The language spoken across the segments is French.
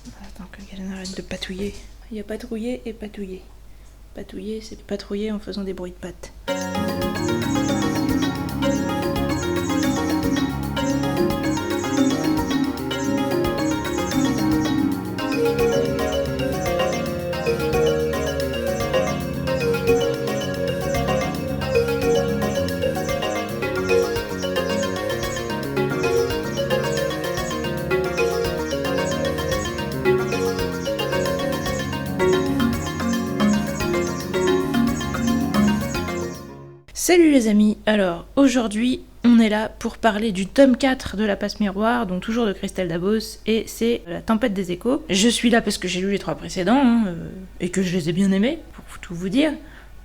Attends que Galen arrête de patouiller. Il y a patrouiller et patouiller. Patouiller, c'est patrouiller en faisant des bruits de pattes. Salut les amis, alors aujourd'hui on est là pour parler du tome 4 de la Passe Miroir, donc toujours de Christelle Dabos, et c'est La Tempête des Échos. Je suis là parce que j'ai lu les 3 précédents, et que je les ai bien aimés, pour tout vous dire,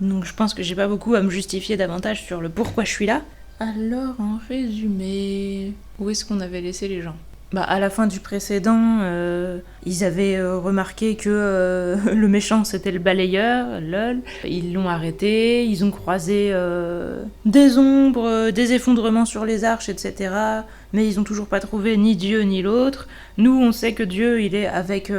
donc je pense que j'ai pas beaucoup à me justifier davantage sur le pourquoi je suis là. Alors en résumé, où est-ce qu'on avait laissé les gens ? À la fin du précédent, ils avaient remarqué que le méchant c'était le balayeur, lol. Ils l'ont arrêté, ils ont croisé des ombres, des effondrements sur les arches, etc. Mais ils ont toujours pas trouvé ni Dieu ni l'autre. Nous, on sait que Dieu, il est avec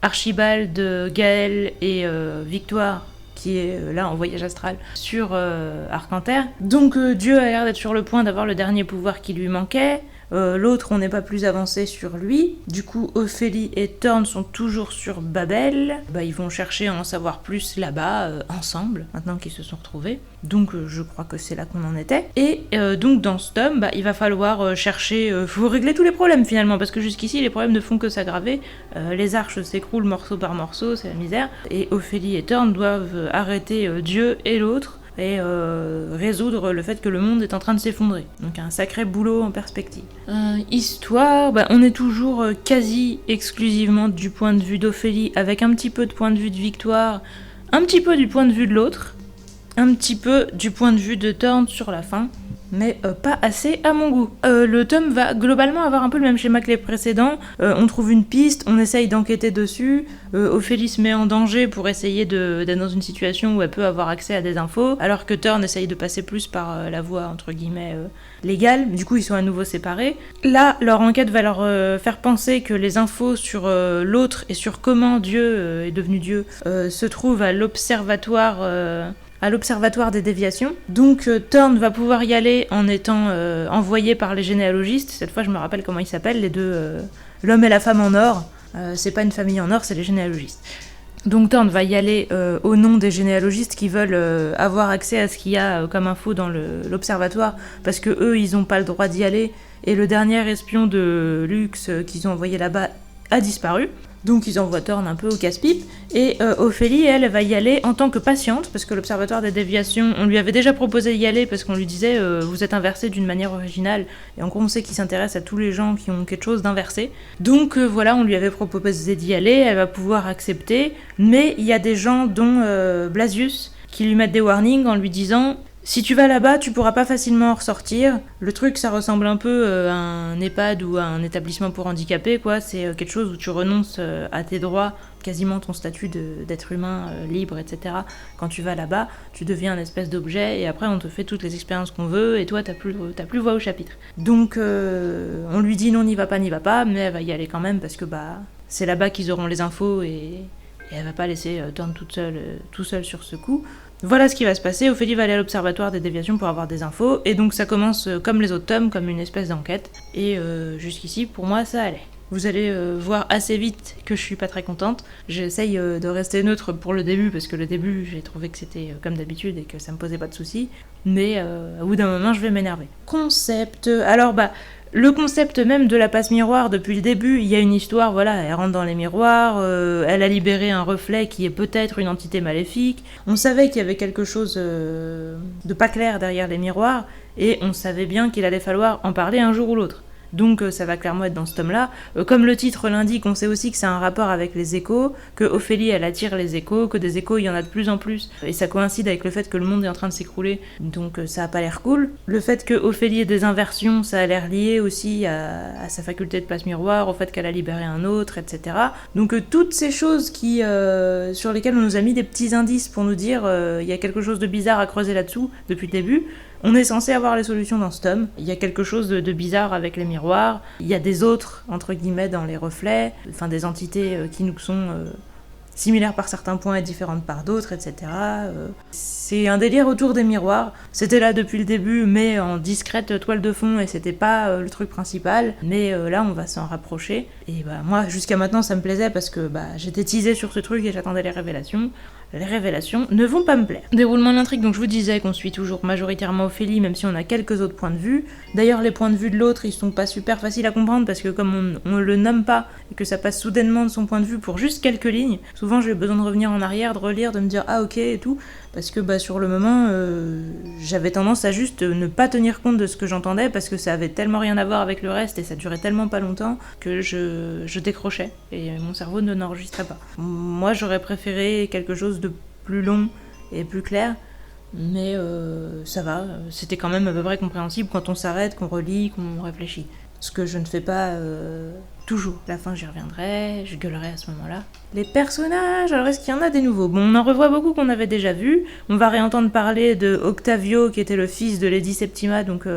Archibald, Gaël et Victoire, qui est là en voyage astral sur Arcanter. Donc Dieu a l'air d'être sur le point d'avoir le dernier pouvoir qui lui manquait. L'autre, on n'est pas plus avancé sur lui. Du coup, Ophélie et Thorn sont toujours sur Babel. Ils vont chercher à en savoir plus là-bas, ensemble, maintenant qu'ils se sont retrouvés. Donc, je crois que c'est là qu'on en était. Et donc, dans ce tome, il va falloir chercher... faut régler tous les problèmes, finalement, parce que jusqu'ici, les problèmes ne font que s'aggraver. Les arches s'écroulent morceau par morceau, c'est la misère. Et Ophélie et Thorn doivent arrêter Dieu et l'autre, et résoudre le fait que le monde est en train de s'effondrer. Donc un sacré boulot en perspective. Histoire, on est toujours quasi exclusivement du point de vue d'Ophélie, avec un petit peu de point de vue de Victoire, un petit peu du point de vue de l'autre, un petit peu du point de vue de Thorn sur la fin, mais pas assez à mon goût. Le tome va globalement avoir un peu le même schéma que les précédents. On trouve une piste, on essaye d'enquêter dessus, Ophélie se met en danger pour essayer d'être dans une situation où elle peut avoir accès à des infos, alors que Thorn essaye de passer plus par la voie entre guillemets légale. Du coup, ils sont à nouveau séparés. Là, leur enquête va leur faire penser que les infos sur l'autre et sur comment Dieu est devenu Dieu se trouvent à l'observatoire des déviations. Donc Thorn va pouvoir y aller en étant envoyé par les généalogistes. Cette fois, je me rappelle comment ils s'appellent, les deux, l'homme et la femme en or. C'est pas une famille en or, c'est les généalogistes. Donc Thorn va y aller au nom des généalogistes qui veulent avoir accès à ce qu'il y a comme info dans l'observatoire, parce que eux, ils ont pas le droit d'y aller, et le dernier espion de Luxe qu'ils ont envoyé là-bas a disparu. Donc ils envoient Thorn un peu au casse-pipe, et Ophélie, elle, va y aller en tant que patiente, parce que l'Observatoire des déviations, on lui avait déjà proposé d'y aller, parce qu'on lui disait vous êtes inversé d'une manière originale, et en gros on sait qu'il s'intéresse à tous les gens qui ont quelque chose d'inversé. Donc voilà, on lui avait proposé d'y aller, elle va pouvoir accepter, mais il y a des gens, dont Blasius, qui lui mettent des warnings en lui disant... Si tu vas là-bas, tu pourras pas facilement en ressortir. Le truc, ça ressemble un peu à un EHPAD ou à un établissement pour handicapés, quoi. C'est quelque chose où tu renonces à tes droits, quasiment ton statut d'être humain libre, etc. Quand tu vas là-bas, tu deviens une espèce d'objet, et après on te fait toutes les expériences qu'on veut, et toi t'as plus voix au chapitre. Donc on lui dit non, n'y va pas, mais elle va y aller quand même, parce que c'est là-bas qu'ils auront les infos, et elle va pas laisser Thorn tout seul sur ce coup. Voilà ce qui va se passer. Ophélie va aller à l'Observatoire des déviations pour avoir des infos, et donc ça commence comme les autres tomes, comme une espèce d'enquête, et jusqu'ici, pour moi, ça allait. Vous allez voir assez vite que je suis pas très contente. J'essaye de rester neutre pour le début, parce que le début, j'ai trouvé que c'était comme d'habitude, et que ça me posait pas de soucis, mais au bout d'un moment, je vais m'énerver. Concept... Alors, le concept même de la passe miroir, depuis le début, il y a une histoire, voilà, elle rentre dans les miroirs, elle a libéré un reflet qui est peut-être une entité maléfique. On savait qu'il y avait quelque chose de pas clair derrière les miroirs, et on savait bien qu'il allait falloir en parler un jour ou l'autre. Donc ça va clairement être dans ce tome-là. Comme le titre l'indique, on sait aussi que c'est un rapport avec les échos, que Ophélie elle attire les échos, que des échos il y en a de plus en plus, et ça coïncide avec le fait que le monde est en train de s'écrouler, donc ça a pas l'air cool. Le fait que Ophélie ait des inversions, ça a l'air lié aussi à sa faculté de passe miroir, au fait qu'elle a libéré un autre, etc. Donc toutes ces choses sur lesquelles on nous a mis des petits indices pour nous dire il y a quelque chose de bizarre à creuser là-dessous depuis le début, On est censé avoir les solutions dans ce tome. Il y a quelque chose de bizarre avec les miroirs. Il y a des autres, entre guillemets, dans les reflets. Enfin, des entités qui nous sont similaires par certains points et différentes par d'autres, etc. C'est un délire autour des miroirs. C'était là depuis le début, mais en discrète toile de fond, et c'était pas le truc principal. Mais là, on va s'en rapprocher. Et moi, jusqu'à maintenant, ça me plaisait parce que j'étais teasée sur ce truc et j'attendais les révélations. Les révélations ne vont pas me plaire. Déroulement de l'intrigue, donc je vous disais qu'on suit toujours majoritairement Ophélie, même si on a quelques autres points de vue. D'ailleurs, les points de vue de l'autre, ils sont pas super faciles à comprendre parce que comme on le nomme pas et que ça passe soudainement de son point de vue pour juste quelques lignes, souvent j'ai besoin de revenir en arrière, de relire, de me dire ah ok et tout, parce que sur le moment, j'avais tendance à juste ne pas tenir compte de ce que j'entendais parce que ça avait tellement rien à voir avec le reste et ça durait tellement pas longtemps que je décrochais et mon cerveau ne n'enregistrait pas. Moi, j'aurais préféré quelque chose de plus long et plus clair, mais ça va, c'était quand même à peu près compréhensible quand on s'arrête, qu'on relit, qu'on réfléchit. Ce que je ne fais pas toujours. La fin, j'y reviendrai, je gueulerai à ce moment-là. Les personnages, alors est-ce qu'il y en a des nouveaux ? Bon, on en revoit beaucoup qu'on avait déjà vus. On va réentendre parler de Octavio, qui était le fils de Lady Septima, donc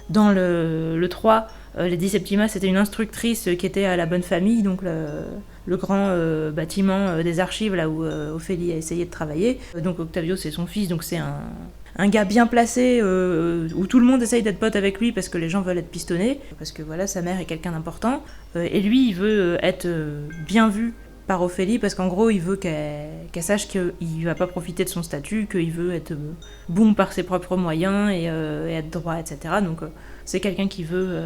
dans le 3. Lady Septima, c'était une instructrice qui était à la Bonne Famille, donc le grand bâtiment des archives, là où Ophélie a essayé de travailler. Donc Octavio, c'est son fils, donc c'est un gars bien placé, où tout le monde essaye d'être pote avec lui parce que les gens veulent être pistonnés, parce que voilà, sa mère est quelqu'un d'important. Et lui, il veut être bien vu par Ophélie, parce qu'en gros, il veut qu'elle sache qu'il va pas profiter de son statut, qu'il veut être bon par ses propres moyens et être droit, etc. Donc c'est quelqu'un qui veut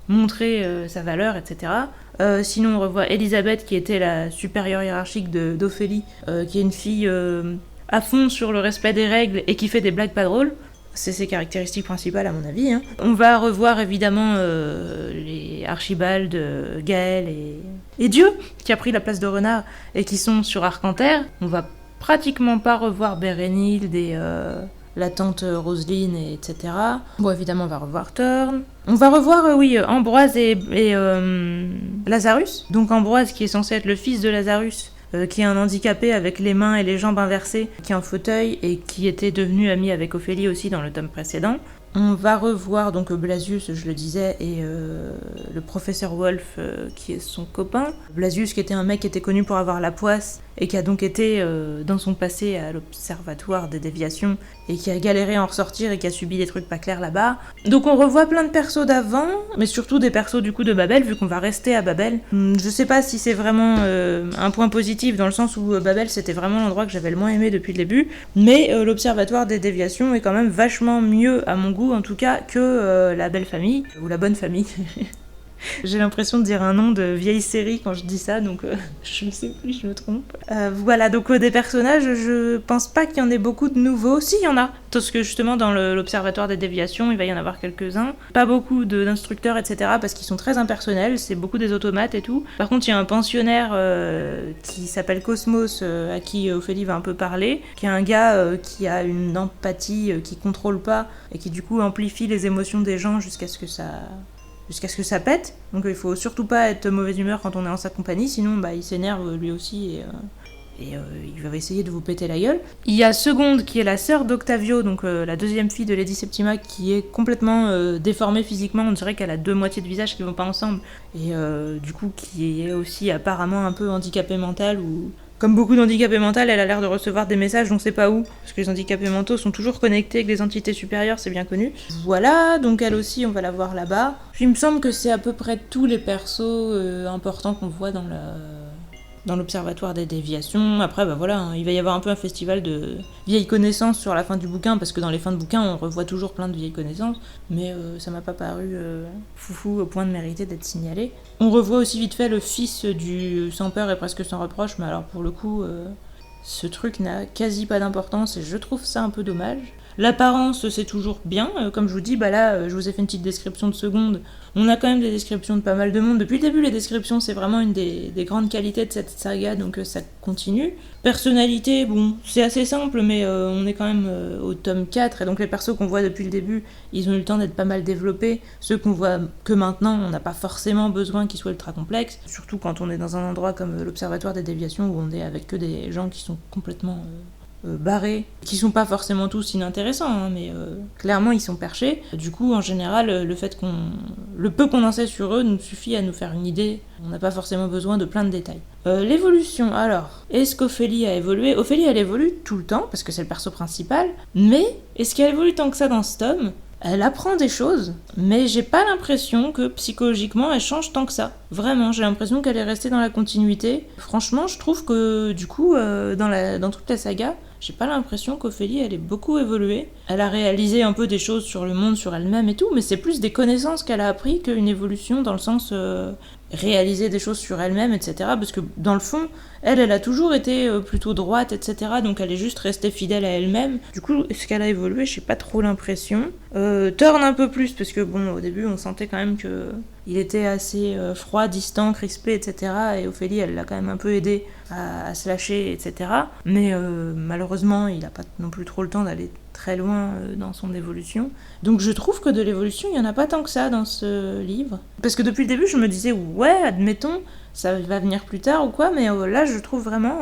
montrer sa valeur, etc. Sinon, on revoit Elisabeth, qui était la supérieure hiérarchique d'Ophélie, qui est une fille à fond sur le respect des règles et qui fait des blagues pas drôles. C'est ses caractéristiques principales à mon avis. Hein. On va revoir évidemment les Archibald, Gaël et Dieu, qui a pris la place de Renard et qui sont sur Arcantère. On va pratiquement pas revoir Bérénilde et la tante Roseline, etc. Bon, évidemment, on va revoir Thorne. On va revoir, Ambroise et Lazarus. Donc Ambroise, qui est censé être le fils de Lazarus, qui est un handicapé avec les mains et les jambes inversées, qui est en fauteuil et qui était devenu ami avec Ophélie aussi dans le tome précédent. On va revoir donc Blasius, je le disais, et le professeur Wolf, qui est son copain. Blasius, qui était un mec qui était connu pour avoir la poisse, et qui a donc été, dans son passé, à l'Observatoire des déviations, et qui a galéré à en ressortir, et qui a subi des trucs pas clairs là-bas. Donc on revoit plein de persos d'avant, mais surtout des persos du coup de Babel, vu qu'on va rester à Babel. Je sais pas si c'est vraiment un point positif, dans le sens où Babel, c'était vraiment l'endroit que j'avais le moins aimé depuis le début, mais l'Observatoire des déviations est quand même vachement mieux, à mon goût en tout cas, que la belle famille, ou la bonne famille. J'ai l'impression de dire un nom de vieille série quand je dis ça, donc je ne sais plus, je me trompe. Voilà, donc des personnages, je pense pas qu'il y en ait beaucoup de nouveaux. Si, il y en a, parce que justement dans l'Observatoire des déviations, il va y en avoir quelques-uns. Pas beaucoup d'instructeurs, etc., parce qu'ils sont très impersonnels, c'est beaucoup des automates et tout. Par contre, il y a un pensionnaire qui s'appelle Cosmos, à qui Ophélie va un peu parler, qui est un gars qui a une empathie qui contrôle pas, et qui du coup amplifie les émotions des gens jusqu'à ce que ça pète. Donc il faut surtout pas être mauvaise humeur quand on est en sa compagnie, sinon il s'énerve lui aussi et il va essayer de vous péter la gueule. Il y a Segonde, qui est la sœur d'Octavio, donc la deuxième fille de Lady Septima, qui est complètement déformée physiquement. On dirait qu'elle a deux moitiés de visage qui vont pas ensemble, et du coup qui est aussi apparemment un peu handicapée mentale, ou... Comme beaucoup d'handicapés mentaux, elle a l'air de recevoir des messages, on ne sait pas où, parce que les handicapés mentaux sont toujours connectés avec des entités supérieures, c'est bien connu. Voilà, donc elle aussi, on va la voir là-bas. Puis il me semble que c'est à peu près tous les persos importants qu'on voit dans l'Observatoire des déviations. Après, voilà, il va y avoir un peu un festival de vieilles connaissances sur la fin du bouquin, parce que dans les fins de bouquin, on revoit toujours plein de vieilles connaissances, mais ça m'a pas paru foufou au point de mériter d'être signalé. On revoit aussi vite fait le fils du sans peur et presque sans reproche, mais alors pour le coup, ce truc n'a quasi pas d'importance, et je trouve ça un peu dommage. L'apparence, c'est toujours bien. Comme je vous dis, là, je vous ai fait une petite description de Segonde. On a quand même des descriptions de pas mal de monde. Depuis le début, les descriptions, c'est vraiment une des grandes qualités de cette saga, donc ça continue. Personnalité, bon, c'est assez simple, mais on est quand même au tome 4, et donc les persos qu'on voit depuis le début, ils ont eu le temps d'être pas mal développés. Ceux qu'on voit que maintenant, on n'a pas forcément besoin qu'ils soient ultra complexes, surtout quand on est dans un endroit comme l'Observatoire des déviations, où on est avec que des gens qui sont complètement barrés, qui sont pas forcément tous inintéressants, hein, mais clairement ils sont perchés. Du coup, en général, le peu qu'on en sait sur eux nous suffit à nous faire une idée. On n'a pas forcément besoin de plein de détails. L'évolution, alors, est-ce qu'Ophélie a évolué ? Ophélie, elle évolue tout le temps, parce que c'est le perso principal, mais est-ce qu'elle évolue tant que ça dans ce tome ? Elle apprend des choses, mais j'ai pas l'impression que psychologiquement elle change tant que ça. Vraiment, j'ai l'impression qu'elle est restée dans la continuité. Franchement, je trouve que du coup, dans toute la saga, j'ai pas l'impression qu'Ophélie elle ait beaucoup évolué. Elle a réalisé un peu des choses sur le monde, sur elle-même et tout, mais c'est plus des connaissances qu'elle a appris qu'une évolution dans le sens réaliser des choses sur elle-même, etc. Parce que dans le fond, elle a toujours été plutôt droite, etc. Donc elle est juste restée fidèle à elle-même. Du coup, est-ce qu'elle a évolué ? J'ai pas trop l'impression. Turn un peu plus, parce que bon, au début, on sentait quand même que il était assez froid, distant, crispé, etc. Et Ophélie, elle l'a quand même un peu aidé à se lâcher, etc. Mais malheureusement, il a pas non plus trop le temps d'aller très loin dans son évolution. Donc je trouve que de l'évolution, il n'y en a pas tant que ça dans ce livre. Parce que depuis le début, je me disais, ouais, admettons, ça va venir plus tard ou quoi, mais là, je trouve vraiment,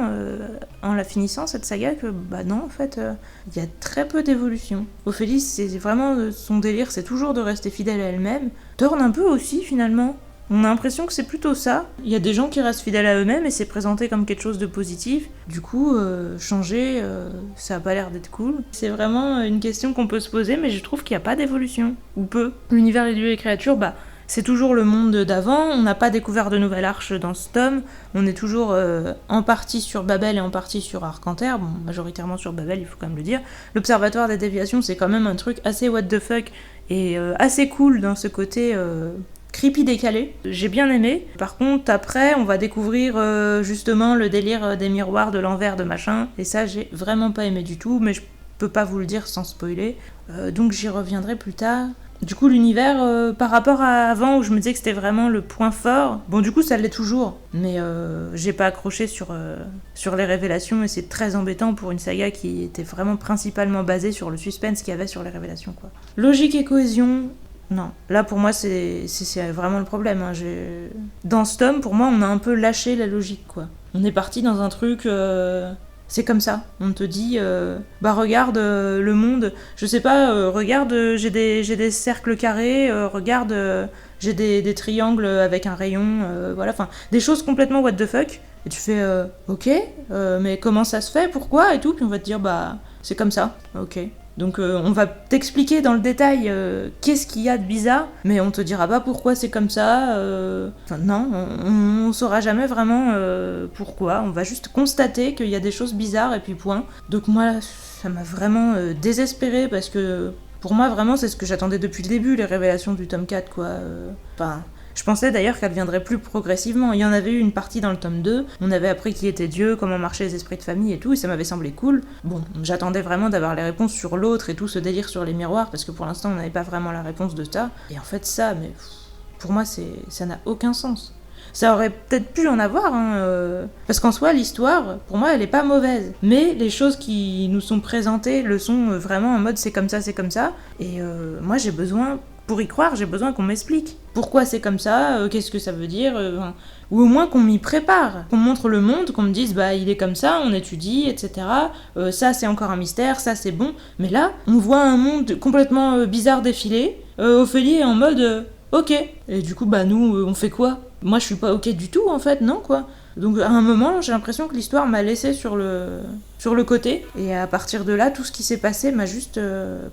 en la finissant, cette saga, que bah non, en fait, il y a très peu d'évolution. Ophélie, c'est vraiment son délire, c'est toujours de rester fidèle à elle-même. Torne un peu aussi, finalement. On a l'impression que c'est plutôt ça. Il y a des gens qui restent fidèles à eux-mêmes et c'est présenté comme quelque chose de positif. Du coup, changer, ça a pas l'air d'être cool. C'est vraiment une question qu'on peut se poser, mais je trouve qu'il n'y a pas d'évolution. Ou peu. L'univers, les lieux et les créatures, bah, c'est toujours le monde d'avant. On n'a pas découvert de nouvelle arche dans ce tome. On est toujours en partie sur Babel et en partie sur Arcanter. Bon, majoritairement sur Babel, il faut quand même le dire. L'Observatoire des déviations, c'est quand même un truc assez what the fuck et assez cool dans ce côté... creepy décalé, j'ai bien aimé. Par contre, après, on va découvrir justement le délire des miroirs, de l'envers, de machin. Et ça, j'ai vraiment pas aimé du tout, mais je peux pas vous le dire sans spoiler. Donc j'y reviendrai plus tard. Du coup, l'univers, par rapport à avant, où je me disais que c'était vraiment le point fort, bon, du coup, ça l'est toujours. Mais j'ai pas accroché sur les révélations, et c'est très embêtant pour une saga qui était vraiment principalement basée sur le suspense qu'il y avait sur les révélations, quoi. Logique et cohésion... Non, là pour moi c'est vraiment le problème. Hein. Dans ce tome, pour moi, on a un peu lâché la logique, quoi. On est parti dans un truc... C'est comme ça. On te dit, bah regarde le monde, je sais pas, regarde, j'ai des cercles carrés, regarde, j'ai des triangles avec un rayon, voilà, enfin, des choses complètement what the fuck. Et tu fais, ok, mais comment ça se fait, pourquoi, et tout, puis on va te dire, bah, c'est comme ça, ok. Donc on va t'expliquer dans le détail qu'est-ce qu'il y a de bizarre, mais on te dira pas pourquoi c'est comme ça. Enfin non, on saura jamais vraiment pourquoi. On va juste constater qu'il y a des choses bizarres et puis point. Donc moi, ça m'a vraiment désespérée parce que pour moi vraiment c'est ce que j'attendais depuis le début, les révélations du tome 4, quoi. Enfin... Je pensais d'ailleurs qu'elle viendrait plus progressivement. Il y en avait eu une partie dans le tome 2, on avait appris qui était Dieu, comment marchaient les esprits de famille et tout, et ça m'avait semblé cool. Bon, j'attendais vraiment d'avoir les réponses sur l'autre et tout ce délire sur les miroirs, parce que pour l'instant on n'avait pas vraiment la réponse de ça. Et en fait ça, mais pour moi ça n'a aucun sens. Ça aurait peut-être pu en avoir, hein, parce qu'en soi, l'histoire, pour moi, elle est pas mauvaise. Mais les choses qui nous sont présentées le sont vraiment en mode c'est comme ça, et moi j'ai besoin... Pour y croire, j'ai besoin qu'on m'explique. Pourquoi c'est comme ça, qu'est-ce que ça veut dire, ou au moins qu'on m'y prépare, qu'on me montre le monde, qu'on me dise bah il est comme ça, on étudie, etc. Ça c'est encore un mystère, ça c'est bon. Mais là, on voit un monde complètement bizarre défiler. Ophélie est en mode ok. Et du coup bah nous on fait quoi ? Moi je suis pas ok du tout en fait, non quoi. Donc à un moment, j'ai l'impression que l'histoire m'a laissé sur le côté, et à partir de là, tout ce qui s'est passé m'a juste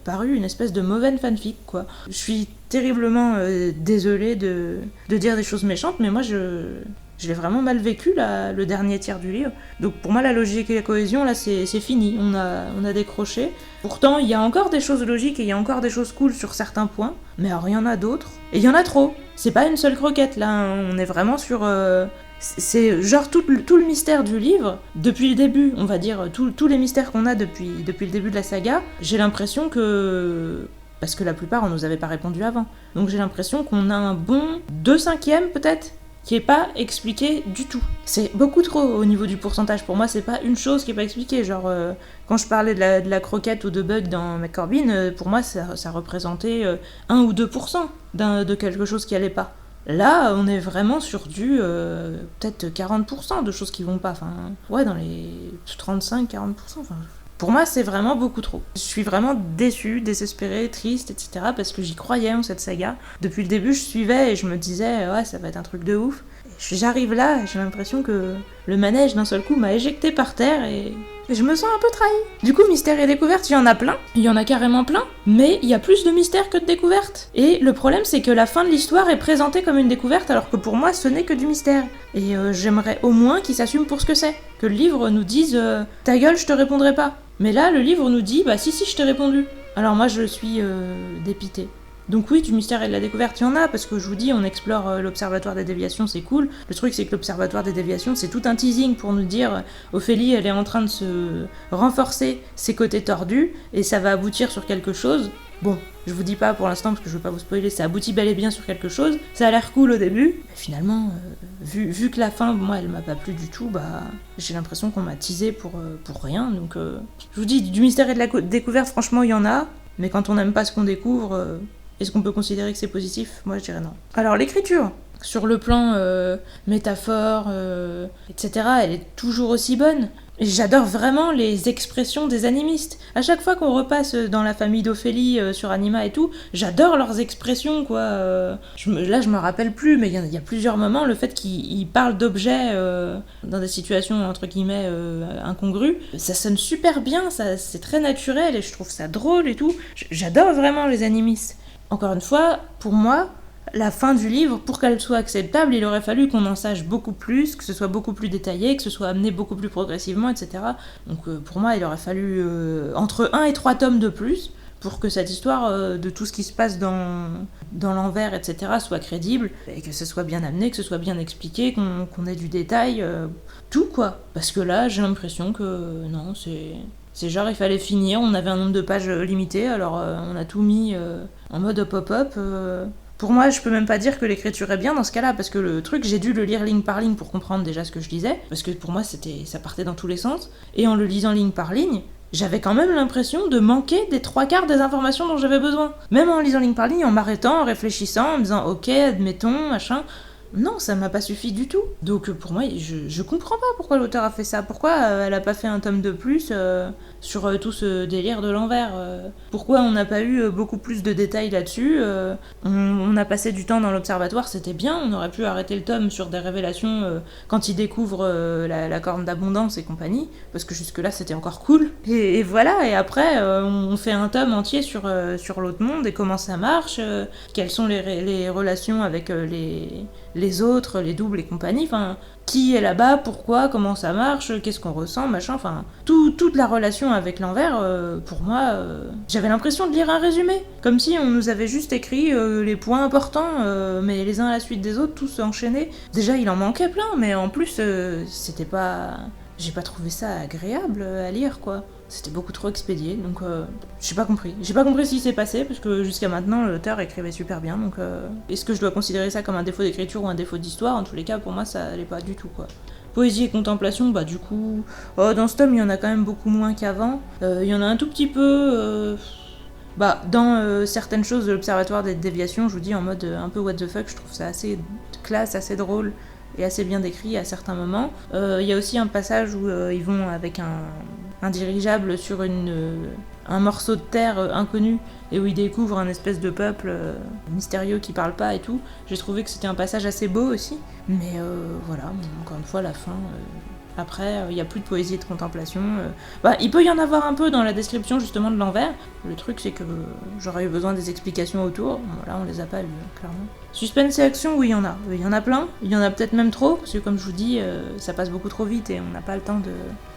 paru une espèce de mauvaise fanfic, quoi. Je suis terriblement désolée de dire des choses méchantes, mais moi je l'ai vraiment mal vécu, là, le dernier tiers du livre. Donc pour moi, la logique et la cohésion, là, c'est fini, on a décroché. Pourtant, il y a encore des choses logiques et il y a encore des choses cool sur certains points, mais alors il y en a d'autres, et il y en a trop. C'est pas une seule croquette, là, hein. On est vraiment sur... C'est genre tout le mystère du livre, depuis le début, on va dire, tous les mystères qu'on a depuis le début de la saga, j'ai l'impression que... Parce que la plupart, on nous avait pas répondu avant. Donc j'ai l'impression qu'on a un bon 2/5 peut-être, qui est pas expliqué du tout. C'est beaucoup trop au niveau du pourcentage. Pour moi, c'est pas une chose qui est pas expliquée. Genre, quand je parlais de la croquette ou de bug dans McCorbin, pour moi, ça représentait 1 ou 2% de quelque chose qui allait pas. Là, on est vraiment sur du peut-être 40% de choses qui vont pas. Enfin, ouais, dans les 35-40%. Enfin, Pour moi, c'est vraiment beaucoup trop. Je suis vraiment déçue, désespérée, triste, etc. parce que j'y croyais en cette saga. Depuis le début, je suivais et je me disais, ouais, ça va être un truc de ouf. J'arrive là et j'ai l'impression que le manège d'un seul coup m'a éjecté par terre et je me sens un peu trahie. Du coup, mystère et découverte, il y en a plein. Il y en a carrément plein. Mais il y a plus de mystères que de découvertes. Et le problème, c'est que la fin de l'histoire est présentée comme une découverte alors que pour moi, ce n'est que du mystère. Et j'aimerais au moins qu'il s'assume pour ce que c'est. Que le livre nous dise ta gueule, je te répondrai pas. Mais là, le livre nous dit bah si, je t'ai répondu. Alors moi, je suis dépitée. Donc oui, du mystère et de la découverte, il y en a, parce que je vous dis, on explore l'Observatoire des déviations, c'est cool. Le truc, c'est que l'Observatoire des déviations, c'est tout un teasing pour nous dire Ophélie, elle est en train de se renforcer ses côtés tordus, et ça va aboutir sur quelque chose. Bon, je vous dis pas pour l'instant, parce que je veux pas vous spoiler, ça aboutit bel et bien sur quelque chose. Ça a l'air cool au début, mais finalement, vu que la fin, moi, elle m'a pas plu du tout, bah, j'ai l'impression qu'on m'a teasé pour rien. Donc, je vous dis, du mystère et de la découverte, franchement, il y en a, mais quand on n'aime pas ce qu'on découvre... Est-ce qu'on peut considérer que c'est positif ? Moi, je dirais non. Alors, l'écriture, sur le plan métaphore, etc., elle est toujours aussi bonne. J'adore vraiment les expressions des animistes. À chaque fois qu'on repasse dans la famille d'Ophélie sur Anima et tout, j'adore leurs expressions, quoi. Là, je me rappelle plus, mais il y a plusieurs moments, le fait qu'ils parlent d'objets dans des situations, entre guillemets, incongrues, ça sonne super bien, c'est très naturel, et je trouve ça drôle et tout. J'adore vraiment les animistes. Encore une fois, pour moi, la fin du livre, pour qu'elle soit acceptable, il aurait fallu qu'on en sache beaucoup plus, que ce soit beaucoup plus détaillé, que ce soit amené beaucoup plus progressivement, etc. Donc pour moi, il aurait fallu entre 1 et 3 tomes de plus pour que cette histoire de tout ce qui se passe dans l'envers, etc., soit crédible, et que ce soit bien amené, que ce soit bien expliqué, qu'on ait du détail, tout quoi. Parce que là, j'ai l'impression que non, c'est genre il fallait finir, on avait un nombre de pages limité, alors on a tout mis en mode pop-up. Pour moi, je peux même pas dire que l'écriture est bien dans ce cas-là, parce que le truc, j'ai dû le lire ligne par ligne pour comprendre déjà ce que je lisais, parce que pour moi, ça partait dans tous les sens, et en le lisant ligne par ligne, j'avais quand même l'impression de manquer des 3/4 des informations dont j'avais besoin. Même en lisant ligne par ligne, en m'arrêtant, en réfléchissant, en me disant ok, admettons, machin... Non, ça m'a pas suffi du tout. Donc pour moi, je comprends pas pourquoi l'auteur a fait ça. Pourquoi elle a pas fait un tome de plus sur tout ce délire de l'envers. Pourquoi on n'a pas eu beaucoup plus de détails là-dessus. On a passé du temps dans l'observatoire, c'était bien. On aurait pu arrêter le tome sur des révélations quand il découvre la corne d'abondance et compagnie, parce que jusque-là, c'était encore cool. Et voilà, et après, on fait un tome entier sur l'autre monde et comment ça marche, quelles sont les relations avec les autres, les doubles et compagnie, enfin, qui est là-bas, pourquoi, comment ça marche, qu'est-ce qu'on ressent, machin, enfin, toute la relation avec l'envers, pour moi, j'avais l'impression de lire un résumé, comme si on nous avait juste écrit les points importants, mais les uns à la suite des autres, tous enchaînés. Déjà, il en manquait plein, mais en plus, c'était pas... J'ai pas trouvé ça agréable à lire, quoi. C'était beaucoup trop expédié, donc j'ai pas compris. J'ai pas compris ce qui s'est passé, parce que jusqu'à maintenant, l'auteur écrivait super bien, donc est-ce que je dois considérer ça comme un défaut d'écriture ou un défaut d'histoire ? En tous les cas, pour moi, ça allait pas du tout, quoi. Poésie et contemplation, bah du coup... dans ce tome, il y en a quand même beaucoup moins qu'avant. Il y en a un tout petit peu... dans certaines choses de l'Observatoire des déviations, je vous dis en mode un peu what the fuck, je trouve ça assez classe, assez drôle et assez bien décrit à certains moments. Il y a aussi un passage où ils vont avec un dirigeable sur un morceau de terre inconnu et où ils découvrent un espèce de peuple mystérieux qui parle pas et tout. J'ai trouvé que c'était un passage assez beau aussi, mais voilà, encore une fois la fin... Après, il n'y a plus de poésie et de contemplation. Il peut y en avoir un peu dans la description justement de l'envers. Le truc, c'est que j'aurais eu besoin des explications autour. Bon, là, on les a pas eues, clairement. Suspense et action, oui, il y en a. Il y en a plein. Il y en a peut-être même trop, parce que comme je vous dis, ça passe beaucoup trop vite et on n'a pas le temps de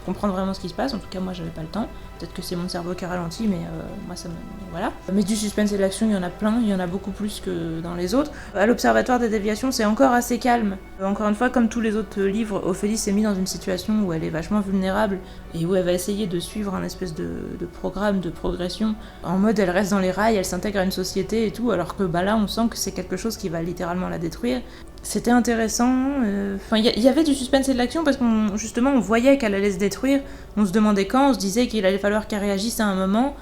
comprendre vraiment ce qui se passe. En tout cas, moi, j'avais pas le temps. Peut-être que c'est mon cerveau qui a ralenti, mais moi, ça me... Voilà. Mais du suspense et de l'action, il y en a plein. Il y en a beaucoup plus que dans les autres. À l'Observatoire des déviations, c'est encore assez calme. Encore une fois, comme tous les autres livres, Ophélie s'est mise dans une situation où elle est vachement vulnérable et où elle va essayer de suivre un espèce de programme de progression. En mode, elle reste dans les rails, elle s'intègre à une société et tout, alors que là, on sent que c'est quelque chose qui va littéralement la détruire. C'était intéressant. Enfin, il y avait du suspense et de l'action parce qu'on voyait qu'elle allait se détruire. On se demandait quand, on se disait qu'il allait falloir qu'elle réagisse à un moment.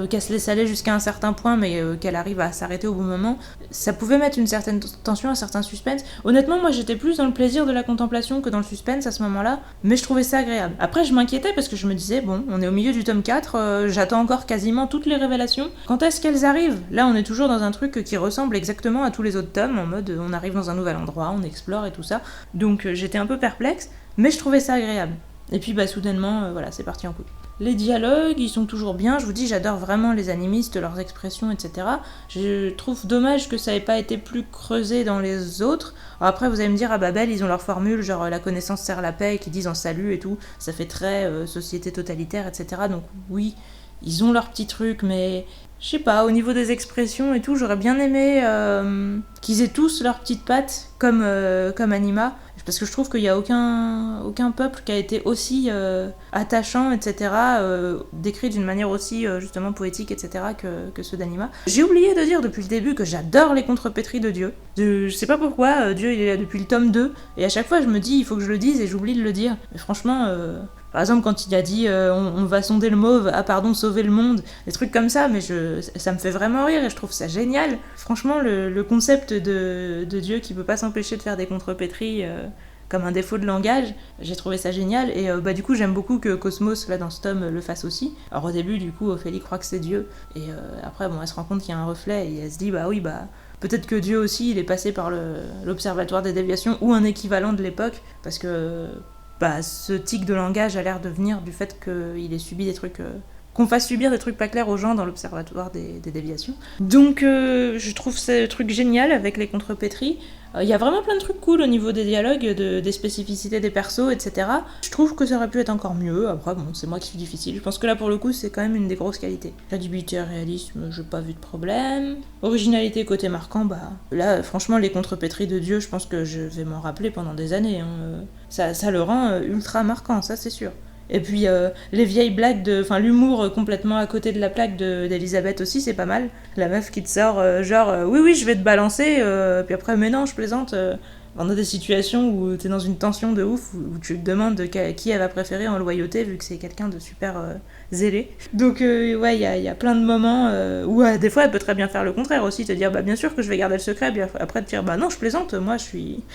qu'elle se laisse aller jusqu'à un certain point, mais qu'elle arrive à s'arrêter au bon moment, ça pouvait mettre une certaine tension, un certain suspense. Honnêtement, moi j'étais plus dans le plaisir de la contemplation que dans le suspense à ce moment-là, mais je trouvais ça agréable. Après, je m'inquiétais parce que je me disais, bon, on est au milieu du tome 4, j'attends encore quasiment toutes les révélations. Quand est-ce qu'elles arrivent? Là, on est toujours dans un truc qui ressemble exactement à tous les autres tomes, en mode on arrive dans un nouvel endroit, on explore et tout ça. Donc j'étais un peu perplexe, mais je trouvais ça agréable. Et puis soudainement, voilà, c'est parti en couille. Les dialogues, ils sont toujours bien, je vous dis, j'adore vraiment les animistes, leurs expressions, etc. Je trouve dommage que ça ait pas été plus creusé dans les autres. Alors après, vous allez me dire, à Babel, ils ont leur formule, genre la connaissance sert la paix, et qu'ils disent en salut et tout, ça fait très société totalitaire, etc. Donc oui, ils ont leur petit truc, mais je sais pas, au niveau des expressions et tout, j'aurais bien aimé qu'ils aient tous leurs petites pattes, comme Anima. Parce que je trouve qu'il n'y a aucun peuple qui a été aussi attachant, etc., décrit d'une manière aussi justement poétique, etc., que ceux d'Anima. J'ai oublié de dire depuis le début que j'adore les contrepétries de Dieu. Je sais pas pourquoi, Dieu il est là depuis le tome 2, et à chaque fois je me dis il faut que je le dise et j'oublie de le dire. Mais franchement, par exemple quand il a dit on va sonder le mauve, ah pardon, sauver le monde, des trucs comme ça, mais ça me fait vraiment rire et je trouve ça génial. Franchement, le concept de Dieu qui peut pas s'empêcher de faire des contrepétries comme un défaut de langage, j'ai trouvé ça génial, et du coup j'aime beaucoup que Cosmos là dans ce tome le fasse aussi. Alors au début du coup Ophélie croit que c'est Dieu, et après bon elle se rend compte qu'il y a un reflet et elle se dit peut-être que Dieu aussi il est passé par l'observatoire des déviations ou un équivalent de l'époque, parce que ce tic de langage a l'air de venir du fait qu'il ait subi des trucs qu'on fasse subir des trucs pas clairs aux gens dans l'observatoire des déviations. Donc je trouve ce truc génial avec les contrepétries. Il y a vraiment plein de trucs cool au niveau des dialogues, des spécificités des persos, etc. Je trouve que ça aurait pu être encore mieux. Après, bon, c'est moi qui suis difficile. Je pense que là, pour le coup, c'est quand même une des grosses qualités. Crédibilité, réalisme, j'ai pas vu de problème. Originalité, côté marquant, là, franchement, les contrepétries de Dieu, je pense que je vais m'en rappeler pendant des années. Ça le rend ultra marquant, ça, c'est sûr. Et puis les vieilles blagues l'humour complètement à côté de la plaque d'Elisabeth aussi, c'est pas mal. La meuf qui te sort oui je vais te balancer, puis après mais non je plaisante. On a des situations où t'es dans une tension de ouf, où tu te demandes qui elle va préférer en loyauté, vu que c'est quelqu'un de super zélé. Donc ouais, il y a plein de moments où des fois elle peut très bien faire le contraire aussi, te dire bien sûr que je vais garder le secret, puis après te dire non je plaisante, moi je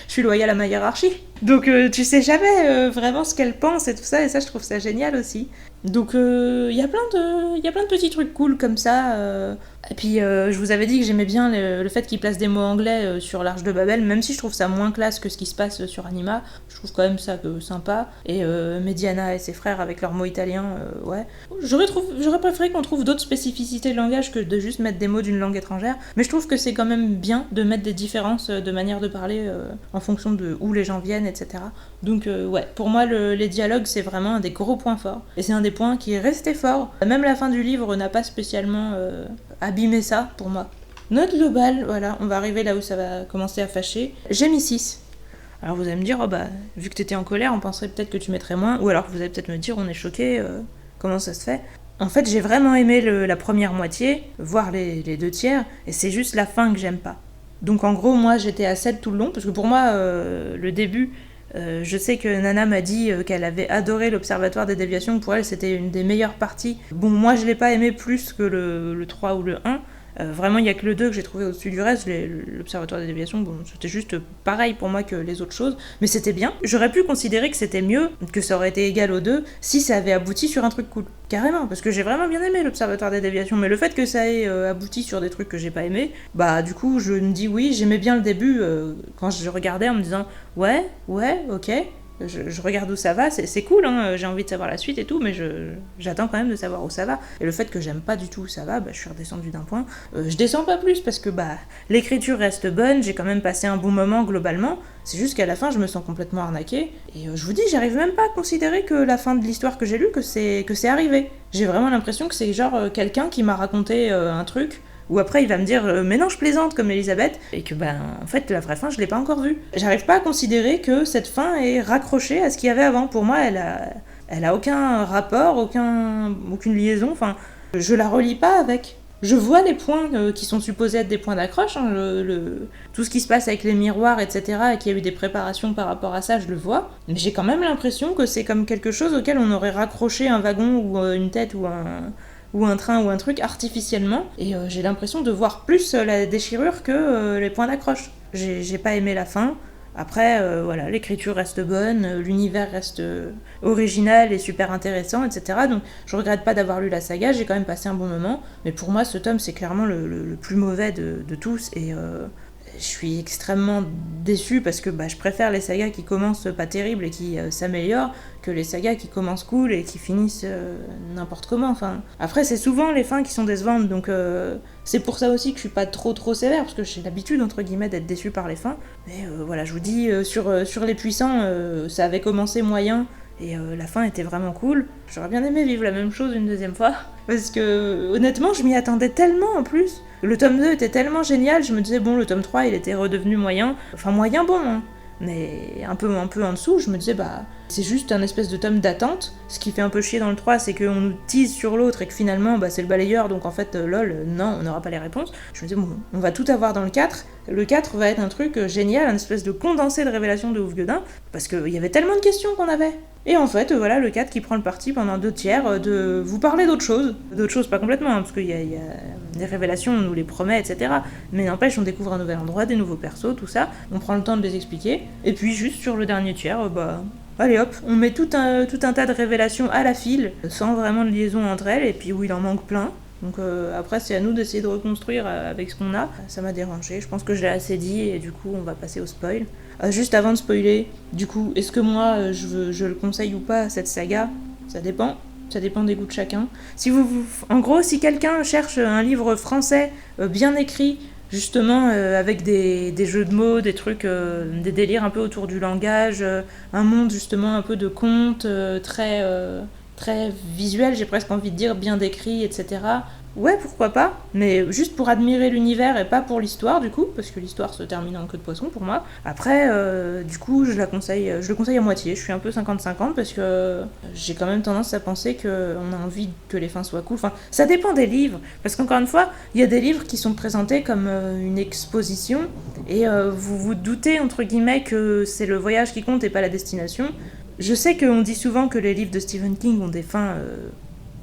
suis loyale à ma hiérarchie. Donc tu sais jamais vraiment ce qu'elle pense et tout ça, et ça je trouve ça génial aussi. Donc il y a plein de petits trucs cool comme ça. Et puis je vous avais dit que j'aimais bien le fait qu'ils placent des mots anglais sur l'Arche de Babel, même si je trouve ça moins classe que ce qui se passe sur Anima. Je trouve quand même ça sympa. Et Mediana et ses frères avec leurs mots italiens, ouais. J'aurais préféré qu'on trouve d'autres spécificités de langage que de juste mettre des mots d'une langue étrangère. Mais je trouve que c'est quand même bien de mettre des différences de manière de parler en fonction de où les gens viennent, etc. Donc ouais, pour moi les dialogues c'est vraiment un des gros points forts. Et c'est un des points qui est resté fort. Même la fin du livre n'a pas spécialement abîmé ça pour moi. Note globale, voilà, on va arriver là où ça va commencer à fâcher. J'ai mis 6. Alors vous allez me dire, vu que t'étais en colère, on penserait peut-être que tu mettrais moins, ou alors vous allez peut-être me dire, on est choqué, comment ça se fait ? En fait, j'ai vraiment aimé la première moitié, voire les 2/3, et c'est juste la fin que j'aime pas. Donc en gros, moi j'étais à 7 tout le long, parce que pour moi, le début, je sais que Nana m'a dit qu'elle avait adoré l'Observatoire des déviations, que pour elle c'était une des meilleures parties. Bon, moi je l'ai pas aimé plus que le 3 ou le 1. Vraiment, il n'y a que le 2 que j'ai trouvé au-dessus du reste. L'Observatoire des déviations, bon, c'était juste pareil pour moi que les autres choses, mais c'était bien. J'aurais pu considérer que c'était mieux, que ça aurait été égal aux 2, si ça avait abouti sur un truc cool. Carrément, parce que j'ai vraiment bien aimé l'Observatoire des déviations, mais le fait que ça ait abouti sur des trucs que j'ai pas aimé, du coup, je me dis oui, j'aimais bien le début, quand je regardais en me disant ouais, ok, je regarde où ça va, c'est cool, hein, j'ai envie de savoir la suite et tout, mais j'attends quand même de savoir où ça va. Et le fait que j'aime pas du tout où ça va, je suis redescendue d'un point. Je descends pas plus parce que l'écriture reste bonne, j'ai quand même passé un bon moment globalement. C'est juste qu'à la fin, je me sens complètement arnaquée. Et je vous dis, j'arrive même pas à considérer que la fin de l'histoire que j'ai lue, que c'est arrivé. J'ai vraiment l'impression que c'est genre quelqu'un qui m'a raconté un truc. Ou après il va me dire mais non je plaisante comme Elisabeth, et que en fait la vraie fin je l'ai pas encore vue. J'arrive pas à considérer que cette fin est raccrochée à ce qu'il y avait avant. Pour moi elle a aucun rapport, aucune liaison, enfin je la relie pas avec. Je vois les points qui sont supposés être des points d'accroche, hein, tout ce qui se passe avec les miroirs, etc., et qu'il y a eu des préparations par rapport à ça, je le vois, mais j'ai quand même l'impression que c'est comme quelque chose auquel on aurait raccroché un wagon ou une tête ou ou un train ou un truc artificiellement, et j'ai l'impression de voir plus la déchirure que les points d'accroche. J'ai pas aimé la fin. Après, voilà, l'écriture reste bonne, l'univers reste original et super intéressant, etc. Donc je regrette pas d'avoir lu la saga, j'ai quand même passé un bon moment. Mais pour moi, ce tome, c'est clairement le plus mauvais de tous. Et je suis extrêmement déçue parce que je préfère les sagas qui commencent pas terribles et qui s'améliorent que les sagas qui commencent cool et qui finissent n'importe comment. Enfin, après, c'est souvent les fins qui sont décevantes, donc c'est pour ça aussi que je suis pas trop sévère, parce que j'ai l'habitude, entre guillemets, d'être déçue par les fins. Mais voilà, je vous dis, sur les puissants, ça avait commencé moyen, et la fin était vraiment cool. J'aurais bien aimé vivre la même chose une deuxième fois, parce que honnêtement, je m'y attendais tellement en plus. Le tome 2 était tellement génial, je me disais, bon, le tome 3, il était redevenu moyen. Enfin, moyen bon, hein. Mais un peu en dessous, je me disais, c'est juste un espèce de tome d'attente. Ce qui fait un peu chier dans le 3, c'est qu'on nous tease sur l'autre et que finalement, c'est le balayeur, donc en fait, lol, non, on n'aura pas les réponses. Je me disais, bon, on va tout avoir dans le 4. Le 4 va être un truc génial, un espèce de condensé de révélations de Ouf Gueudin, parce qu'il y avait tellement de questions qu'on avait. Et en fait, voilà, le 4 qui prend le parti pendant 2 tiers de vous parler d'autres choses. D'autres choses, pas complètement, hein, parce qu'il y a des révélations, on nous les promet, etc. Mais n'empêche, on découvre un nouvel endroit, des nouveaux persos, tout ça. On prend le temps de les expliquer. Et puis, juste sur le dernier tiers, allez hop, on met tout un tas de révélations à la file, sans vraiment de liaison entre elles, et puis où il en manque plein. Donc après, c'est à nous d'essayer de reconstruire avec ce qu'on a. Ça m'a dérangé, je pense que je l'ai assez dit, et du coup, on va passer au spoil. Juste avant de spoiler, du coup, est-ce que moi, je le conseille ou pas, cette saga ? Ça dépend des goûts de chacun. En gros, si quelqu'un cherche un livre français bien écrit, justement avec des jeux de mots, des trucs, des délires un peu autour du langage, un monde justement un peu de contes, très visuel, j'ai presque envie de dire, bien décrit, etc. Ouais, pourquoi pas, mais juste pour admirer l'univers et pas pour l'histoire, du coup, parce que l'histoire se termine en queue de poisson pour moi. Après, du coup, je le conseille à moitié. Je suis un peu 50-50 parce que j'ai quand même tendance à penser qu'on a envie que les fins soient cool. Enfin, ça dépend des livres, parce qu'encore une fois, il y a des livres qui sont présentés comme une exposition, et vous vous doutez, entre guillemets, que c'est le voyage qui compte et pas la destination. Je sais qu'on dit souvent que les livres de Stephen King ont des fins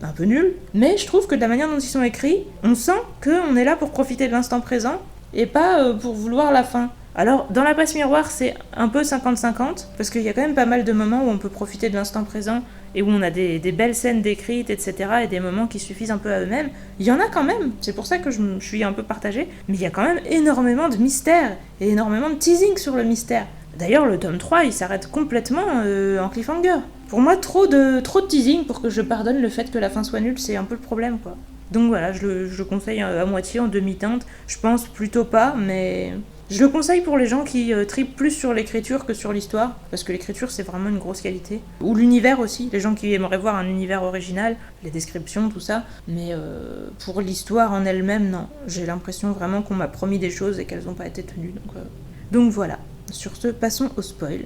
un peu nulles, mais je trouve que de la manière dont ils sont écrits, on sent qu'on est là pour profiter de l'instant présent et pas pour vouloir la fin. Alors, dans La Passe Miroir, c'est un peu 50-50, parce qu'il y a quand même pas mal de moments où on peut profiter de l'instant présent et où on a des belles scènes décrites, etc., et des moments qui suffisent un peu à eux-mêmes. Il y en a quand même, c'est pour ça que je suis un peu partagée, mais il y a quand même énormément de mystère et énormément de teasing sur le mystère. D'ailleurs, le tome 3, il s'arrête complètement en cliffhanger. Pour moi, trop de teasing pour que je pardonne le fait que la fin soit nulle, c'est un peu le problème, quoi. Donc voilà, je le conseille à moitié, en demi-teinte. Je pense plutôt pas, mais je le conseille pour les gens qui tripent plus sur l'écriture que sur l'histoire, parce que l'écriture, c'est vraiment une grosse qualité. Ou l'univers aussi, les gens qui aimeraient voir un univers original, les descriptions, tout ça. Mais pour l'histoire en elle-même, non. J'ai l'impression vraiment qu'on m'a promis des choses et qu'elles n'ont pas été tenues. Donc voilà. Sur ce, passons au spoil.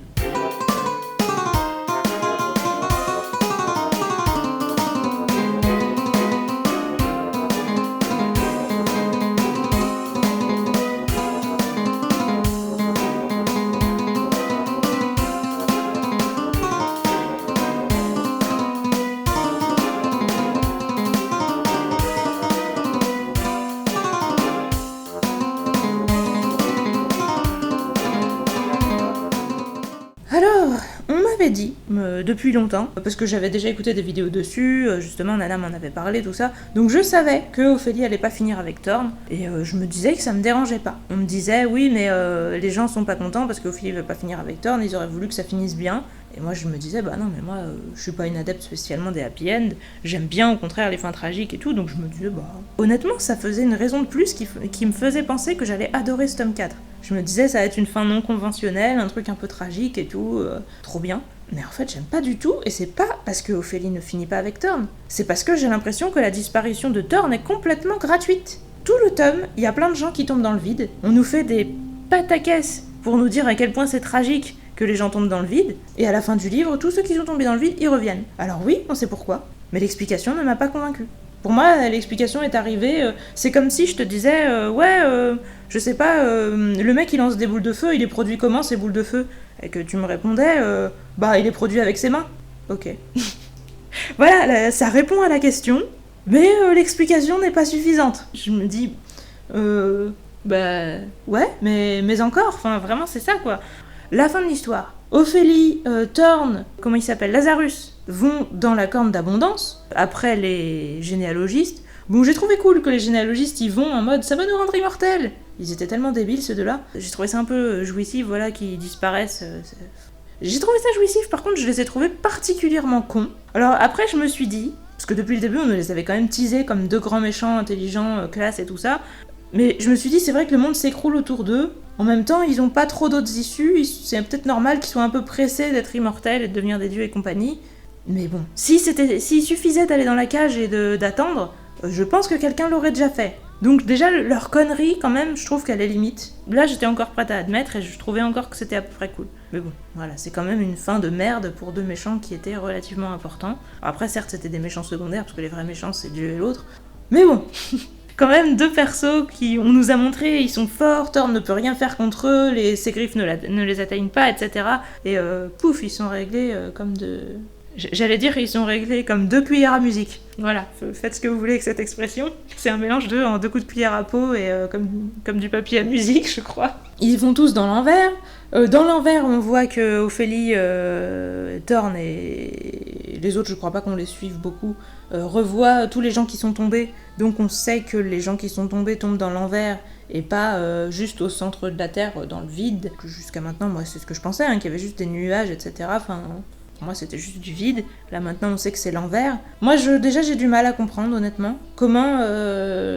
Alors, on m'avait dit, depuis longtemps, parce que j'avais déjà écouté des vidéos dessus, justement Nana m'en avait parlé, tout ça, donc je savais que Ophélie allait pas finir avec Thorne, et je me disais que ça me dérangeait pas. On me disait, oui, mais les gens sont pas contents parce qu'Ophélie veut pas finir avec Thorne, ils auraient voulu que ça finisse bien. Et moi je me disais, non, mais moi je suis pas une adepte spécialement des happy end, j'aime bien au contraire les fins tragiques et tout, donc je me disais, honnêtement, ça faisait une raison de plus qui me faisait penser que j'allais adorer ce tome 4. Je me disais, ça va être une fin non conventionnelle, un truc un peu tragique et tout, trop bien. Mais en fait, j'aime pas du tout, et c'est pas parce que Ophélie ne finit pas avec Thorne, c'est parce que j'ai l'impression que la disparition de Thorne est complètement gratuite. Tout le tome, il y a plein de gens qui tombent dans le vide, on nous fait des pataquès pour nous dire à quel point c'est tragique que les gens tombent dans le vide, et à la fin du livre, tous ceux qui sont tombés dans le vide, ils reviennent. Alors oui, on sait pourquoi, mais l'explication ne m'a pas convaincue. Pour moi, l'explication est arrivée, c'est comme si je te disais, je sais pas, le mec il lance des boules de feu, il est produit comment ces boules de feu ? Et que tu me répondais, il est produit avec ses mains. Ok. Voilà, ça répond à la question, Mais l'explication n'est pas suffisante. Je me dis, ouais, mais encore, enfin vraiment c'est ça quoi. La fin de l'histoire. Ophélie, Thorne, comment il s'appelle, Lazarus, vont dans la corne d'abondance, après les généalogistes. Bon, j'ai trouvé cool que les généalogistes y vont en mode ça va nous rendre immortels. Ils étaient tellement débiles ceux deux-là. J'ai trouvé ça un peu jouissif, voilà, qu'ils disparaissent. J'ai trouvé ça jouissif, par contre je les ai trouvés particulièrement cons. Alors après je me suis dit, parce que depuis le début on nous les avait quand même teasés comme deux grands méchants, intelligents, classe et tout ça, mais je me suis dit c'est vrai que le monde s'écroule autour d'eux. En même temps, ils ont pas trop d'autres issues, c'est peut-être normal qu'ils soient un peu pressés d'être immortels et de devenir des dieux et compagnie. Mais bon, s'il suffisait d'aller dans la cage et d'attendre, je pense que quelqu'un l'aurait déjà fait. Donc déjà, leur connerie, quand même, je trouve qu'elle est limite. Là, j'étais encore prête à admettre et je trouvais encore que c'était à peu près cool. Mais bon, voilà, c'est quand même une fin de merde pour deux méchants qui étaient relativement importants. Après, certes, c'était des méchants secondaires, parce que les vrais méchants, c'est Dieu et l'autre. Mais bon, quand même deux persos qui, on nous a montré, ils sont forts, Thorne ne peut rien faire contre eux, ses griffes ne les atteignent pas, etc. Et pouf, ils sont réglés comme de... J'allais dire ils sont réglés comme 2 cuillères à musique. Voilà, faites ce que vous voulez avec cette expression. C'est un mélange en 2 coups de cuillère à peau et comme du papier à musique, je crois. Ils vont tous dans l'envers. Dans l'envers, on voit que Ophélie, Thorne et les autres, je crois pas qu'on les suive beaucoup, revoient tous les gens qui sont tombés. Donc on sait que les gens qui sont tombés tombent dans l'envers et pas juste au centre de la Terre, dans le vide. Jusqu'à maintenant, moi, c'est ce que je pensais, qu'il y avait juste des nuages, etc. Enfin... Pour moi, c'était juste du vide. Là, maintenant, on sait que c'est l'envers. Moi, déjà, j'ai du mal à comprendre, honnêtement, comment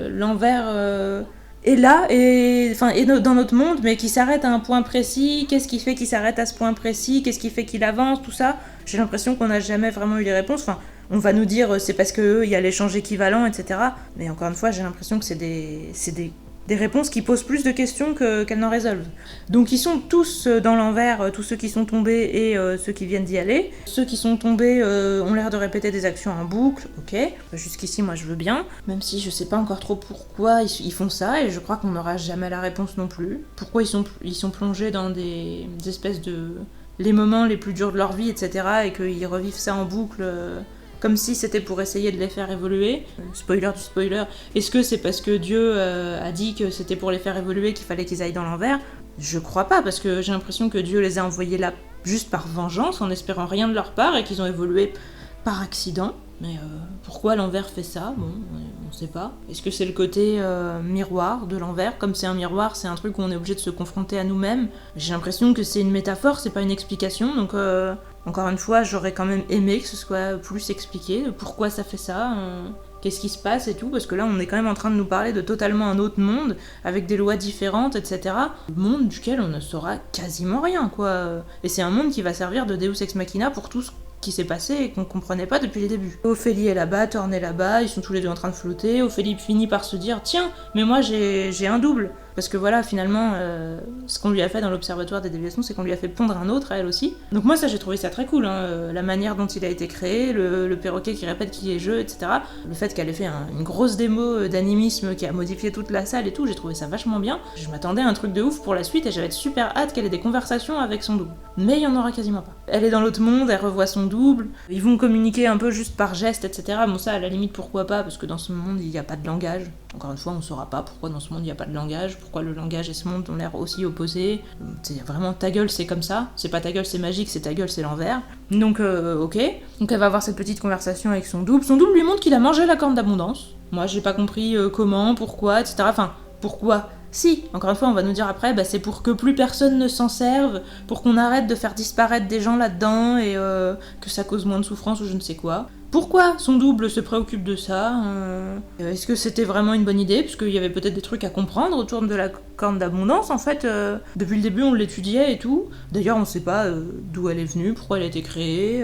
l'envers est là et dans notre monde, mais qui s'arrête à un point précis. Qu'est-ce qui fait qu'il s'arrête à ce point précis? Qu'est-ce qui fait qu'il avance? Tout ça. J'ai l'impression qu'on n'a jamais vraiment eu les réponses. Enfin, on va nous dire c'est parce qu'eux, il y a l'échange équivalent, etc. Mais encore une fois, j'ai l'impression que c'est des réponses qui posent plus de questions qu'elles n'en résolvent. Donc ils sont tous dans l'envers, tous ceux qui sont tombés et ceux qui viennent d'y aller. Ceux qui sont tombés ont l'air de répéter des actions en boucle, ok. Jusqu'ici, moi je veux bien, même si je sais pas encore trop pourquoi ils font ça, et je crois qu'on n'aura jamais la réponse non plus. Pourquoi ils sont plongés dans des espèces de... les moments les plus durs de leur vie, etc. et qu'ils revivent ça en boucle... comme si c'était pour essayer de les faire évoluer. Spoiler du spoiler. Est-ce que c'est parce que Dieu a dit que c'était pour les faire évoluer qu'il fallait qu'ils aillent dans l'envers? Je crois pas, parce que j'ai l'impression que Dieu les a envoyés là juste par vengeance, en espérant rien de leur part, et qu'ils ont évolué par accident. Mais pourquoi l'envers fait ça? Bon, on sait pas. Est-ce que c'est le côté miroir de l'envers? Comme c'est un miroir, c'est un truc où on est obligé de se confronter à nous-mêmes. J'ai l'impression que c'est une métaphore, c'est pas une explication, donc... Encore une fois, j'aurais quand même aimé que ce soit plus expliqué, pourquoi ça fait ça, qu'est-ce qui se passe et tout, parce que là on est quand même en train de nous parler de totalement un autre monde, avec des lois différentes, etc. Le monde duquel on ne saura quasiment rien, quoi. Et c'est un monde qui va servir de Deus Ex Machina pour tout ce qui s'est passé et qu'on comprenait pas depuis les débuts. Ophélie est là-bas, Thorne est là-bas, ils sont tous les deux en train de flotter, Ophélie finit par se dire « Tiens, mais moi j'ai un double !» Parce que voilà, finalement, ce qu'on lui a fait dans l'Observatoire des déviations, c'est qu'on lui a fait pondre un autre à elle aussi. Donc moi, ça, j'ai trouvé ça très cool, la manière dont il a été créé, le perroquet qui répète qui est jeu, etc. Le fait qu'elle ait fait une grosse démo d'animisme qui a modifié toute la salle et tout, j'ai trouvé ça vachement bien. Je m'attendais à un truc de ouf pour la suite et j'avais super hâte qu'elle ait des conversations avec son double. Mais il y en aura quasiment pas. Elle est dans l'autre monde, elle revoit son double, ils vont communiquer un peu juste par geste, etc. Bon ça, à la limite, pourquoi pas, parce que dans ce monde, il n'y a pas de langage. Encore une fois, on saura pas pourquoi dans ce monde, il n'y a pas de langage, pourquoi le langage et ce monde ont l'air aussi opposés. C'est vraiment ta gueule, c'est comme ça. C'est pas ta gueule, c'est magique, c'est ta gueule, c'est l'envers. Donc, ok. Donc elle va avoir cette petite conversation avec son double. Son double lui montre qu'il a mangé la corne d'abondance. Moi, j'ai pas compris comment, pourquoi, etc. Enfin, pourquoi? Si, encore une fois, on va nous dire après, c'est pour que plus personne ne s'en serve, pour qu'on arrête de faire disparaître des gens là-dedans et que ça cause moins de souffrance ou je ne sais quoi. Pourquoi son double se préoccupe de ça? Est-ce que c'était vraiment une bonne idée? Parce qu'il y avait peut-être des trucs à comprendre autour de la corne d'abondance, en fait. Depuis le début, on l'étudiait et tout. D'ailleurs, on sait pas d'où elle est venue, pourquoi elle a été créée.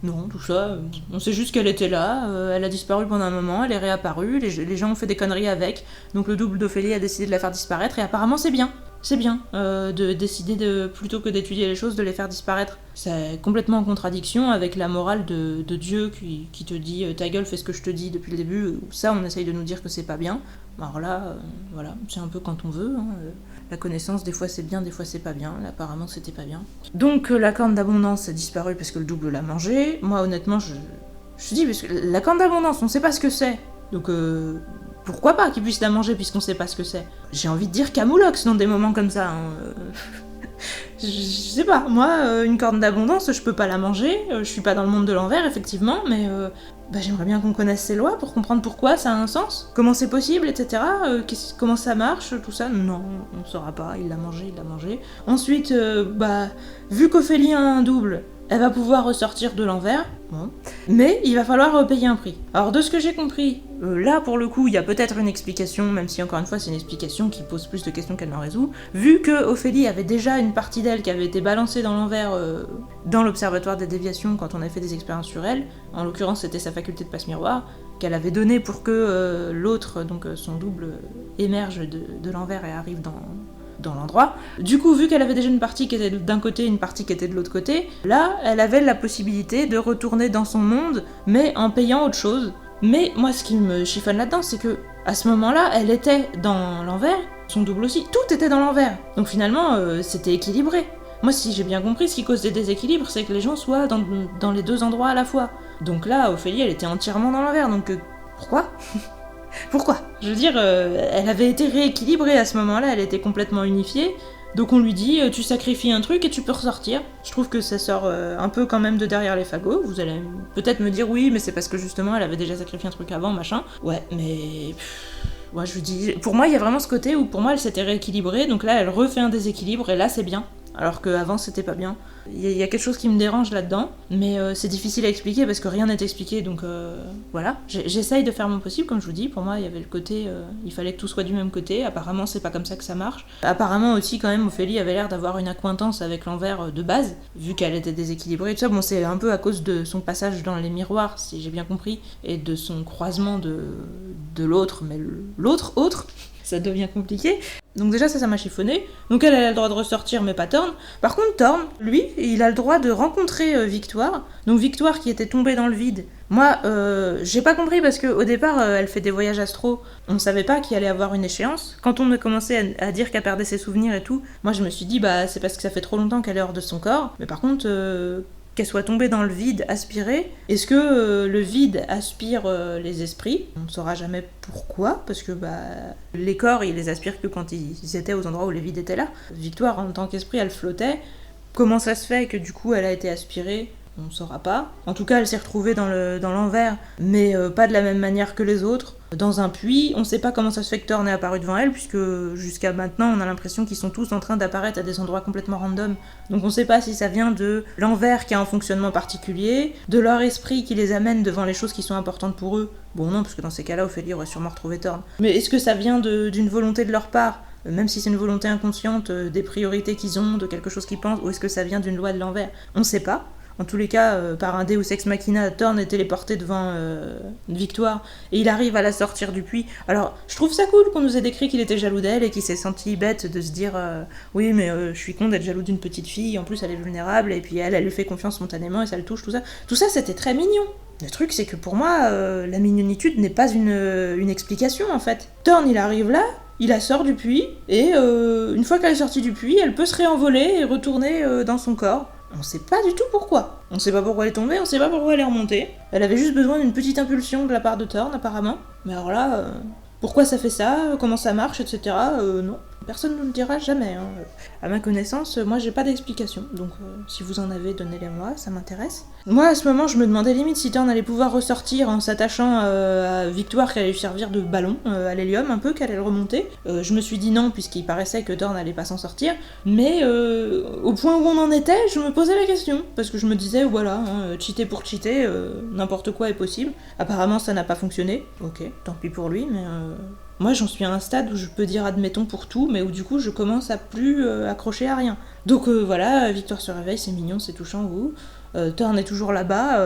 Non, tout ça. On sait juste qu'elle était là. Elle a disparu pendant un moment, elle est réapparue. Les gens ont fait des conneries avec. Donc le double d'Ophélie a décidé de la faire disparaître et apparemment c'est bien. C'est bien de décider plutôt que d'étudier les choses, de les faire disparaître. C'est complètement en contradiction avec la morale de Dieu qui te dit ta gueule, fais ce que je te dis depuis le début. Ça, on essaye de nous dire que c'est pas bien. Alors là, voilà, c'est un peu quand on veut. La connaissance, des fois c'est bien, des fois c'est pas bien. Là, apparemment, c'était pas bien. Donc la corne d'abondance a disparu parce que le double l'a mangée. Moi, honnêtement, je dis, parce que la corne d'abondance, on sait pas ce que c'est. Donc pourquoi pas qu'il puisse la manger puisqu'on sait pas ce que c'est. J'ai envie de dire Camoulox dans des moments comme ça. Je sais pas, moi, une corne d'abondance, je peux pas la manger, je suis pas dans le monde de l'envers, effectivement, mais j'aimerais bien qu'on connaisse ces lois pour comprendre pourquoi ça a un sens, comment c'est possible, etc. Comment ça marche, tout ça. Non, on saura pas, il l'a mangé. Ensuite, vu qu'Ophélie a un double, elle va pouvoir ressortir de l'envers, bon. Mais il va falloir payer un prix. Alors de ce que j'ai compris, là pour le coup il y a peut-être une explication, même si encore une fois c'est une explication qui pose plus de questions qu'elle n'en résout, vu que Ophélie avait déjà une partie d'elle qui avait été balancée dans l'envers dans l'observatoire des déviations quand on a fait des expériences sur elle, en l'occurrence c'était sa faculté de passe-miroir, qu'elle avait donnée pour que l'autre, donc son double, émerge de l'envers et arrive dans l'endroit. Du coup, vu qu'elle avait déjà une partie qui était d'un côté, une partie qui était de l'autre côté, là, elle avait la possibilité de retourner dans son monde, mais en payant autre chose. Mais moi, ce qui me chiffonne là-dedans, c'est que à ce moment-là, elle était dans l'envers, son double aussi, tout était dans l'envers. Donc finalement, c'était équilibré. Moi, si j'ai bien compris, ce qui cause des déséquilibres, c'est que les gens soient dans les deux endroits à la fois. Donc là, Ophélie, elle était entièrement dans l'envers, donc pourquoi ? Pourquoi ? Je veux dire, elle avait été rééquilibrée à ce moment-là, elle était complètement unifiée, donc on lui dit tu sacrifies un truc et tu peux ressortir. Je trouve que ça sort un peu quand même de derrière les fagots. Vous allez peut-être me dire oui, mais c'est parce que justement elle avait déjà sacrifié un truc avant, machin. Ouais, mais... Moi je vous dis, pour moi il y a vraiment ce côté où pour moi elle s'était rééquilibrée, donc là elle refait un déséquilibre et là c'est bien. Alors qu'avant c'était pas bien. Il y a quelque chose qui me dérange là-dedans, mais c'est difficile à expliquer parce que rien n'est expliqué, donc voilà. J'essaye de faire mon possible, comme je vous dis. Pour moi, il y avait le côté, il fallait que tout soit du même côté. Apparemment, c'est pas comme ça que ça marche. Apparemment aussi, quand même, Ophélie avait l'air d'avoir une accointance avec l'envers de base, vu qu'elle était déséquilibrée et tout ça. Bon, c'est un peu à cause de son passage dans les miroirs, si j'ai bien compris, et de son croisement de l'autre, mais l'autre autre. Ça devient compliqué. Donc déjà ça m'a chiffonné. Donc elle a le droit de ressortir mais pas Thorne. Par contre Thorne, lui, il a le droit de rencontrer Victoire. Donc Victoire qui était tombée dans le vide. Moi, j'ai pas compris parce qu'au départ, elle fait des voyages astro. On savait pas qu'il allait avoir une échéance. Quand on a commencé à dire qu'elle perdait ses souvenirs et tout, moi je me suis dit c'est parce que ça fait trop longtemps qu'elle est hors de son corps. Mais par contre... qu'elle soit tombée dans le vide, aspirée. Est-ce que le vide aspire les esprits ? On ne saura jamais pourquoi, parce que les corps, ils les aspirent que quand ils étaient aux endroits où les vides étaient là. Victoire, en tant qu'esprit, elle flottait. Comment ça se fait que du coup, elle a été aspirée ? On ne saura pas. En tout cas, elle s'est retrouvée dans l'envers, mais pas de la même manière que les autres. Dans un puits, on ne sait pas comment ça se fait que Thorne est apparu devant elle, puisque jusqu'à maintenant, on a l'impression qu'ils sont tous en train d'apparaître à des endroits complètement random. Donc on ne sait pas si ça vient de l'envers qui a un fonctionnement particulier, de leur esprit qui les amène devant les choses qui sont importantes pour eux. Bon non, parce que dans ces cas-là, Ophélie aurait sûrement retrouvé Thorne. Mais est-ce que ça vient d'une volonté de leur part ? Même si c'est une volonté inconsciente, des priorités qu'ils ont, de quelque chose qu'ils pensent, ou est-ce que ça vient d'une loi de l'envers ? On ne sait pas. En tous les cas, par un Deus Ex Machina, Thorne est téléporté devant Victoire, et il arrive à la sortir du puits. Alors, je trouve ça cool qu'on nous ait décrit qu'il était jaloux d'elle, et qu'il s'est senti bête de se dire oui, mais je suis con d'être jaloux d'une petite fille, en plus elle est vulnérable, et puis elle lui fait confiance spontanément, et ça le touche, tout ça. Tout ça, c'était très mignon. Le truc, c'est que pour moi, la mignonitude n'est pas une explication, en fait. Thorne, il arrive là, il la sort du puits, et une fois qu'elle est sortie du puits, elle peut se réenvoler et retourner dans son corps. On sait pas du tout pourquoi. On sait pas pourquoi elle est tombée, on sait pas pourquoi elle est remontée. Elle avait juste besoin d'une petite impulsion de la part de Thorne, apparemment. Mais alors là, pourquoi ça fait ça, comment ça marche, etc. Non. Personne ne nous le dira jamais. Hein. À ma connaissance, moi j'ai pas d'explication. Donc si vous en avez, donnez-les-moi, ça m'intéresse. Moi à ce moment, je me demandais limite si Thorne allait pouvoir ressortir en s'attachant à Victoire qui allait lui servir de ballon à l'hélium, un peu, qu'elle allait le remonter. Je me suis dit non, puisqu'il paraissait que Thorne allait pas s'en sortir. Mais au point où on en était, je me posais la question. Parce que je me disais, voilà, cheater pour cheater, n'importe quoi est possible. Apparemment ça n'a pas fonctionné. Ok, tant pis pour lui, mais... Moi, j'en suis à un stade où je peux dire admettons pour tout, mais où du coup, je commence à plus accrocher à rien. Donc voilà, Victoire se réveille, c'est mignon, c'est touchant, Thorne est toujours là-bas,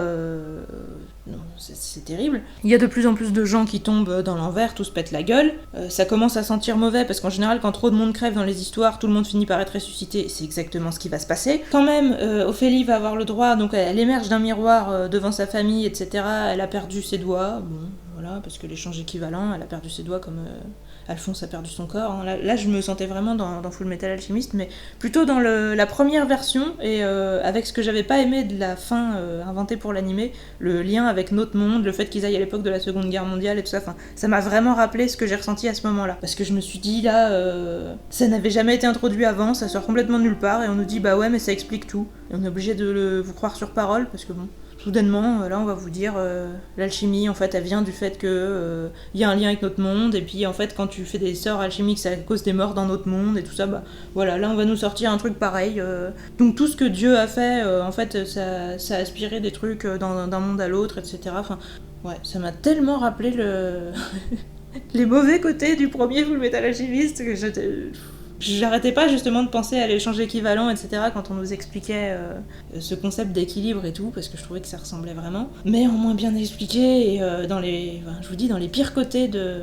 non, c'est terrible. Il y a de plus en plus de gens qui tombent dans l'envers, tout se pète la gueule. Ça commence à sentir mauvais, parce qu'en général, quand trop de monde crève dans les histoires, tout le monde finit par être ressuscité, c'est exactement ce qui va se passer. Quand même, Ophélie va avoir le droit, donc elle émerge d'un miroir devant sa famille, etc. Elle a perdu ses doigts, bon... Voilà, parce que l'échange équivalent, elle a perdu ses doigts comme Alphonse a perdu son corps. Hein. Là, je me sentais vraiment dans Full Metal Alchemist, mais plutôt dans la première version, et avec ce que j'avais pas aimé de la fin inventée pour l'animé, le lien avec notre monde, le fait qu'ils aillent à l'époque de la Seconde Guerre mondiale et tout ça, ça m'a vraiment rappelé ce que j'ai ressenti à ce moment-là. Parce que je me suis dit, là, ça n'avait jamais été introduit avant, ça sort complètement de nulle part, et on nous dit, bah ouais, mais ça explique tout. Et on est obligé de vous croire sur parole, parce que bon... Soudainement, là, on va vous dire, l'alchimie, en fait, elle vient du fait que y a un lien avec notre monde, et puis, en fait, quand tu fais des sorts alchimiques, ça cause des morts dans notre monde, et tout ça, bah, voilà, là, on va nous sortir un truc pareil. Donc, tout ce que Dieu a fait, en fait, ça a aspiré des trucs d'un monde à l'autre, etc. Enfin, ouais, ça m'a tellement rappelé les mauvais côtés du premier Full Metal Alchemist, que j'arrêtais pas justement de penser à l'échange équivalent, etc. quand on nous expliquait ce concept d'équilibre et tout, parce que je trouvais que ça ressemblait vraiment. Mais en moins bien expliqué, et je vous dis, dans les pires côtés de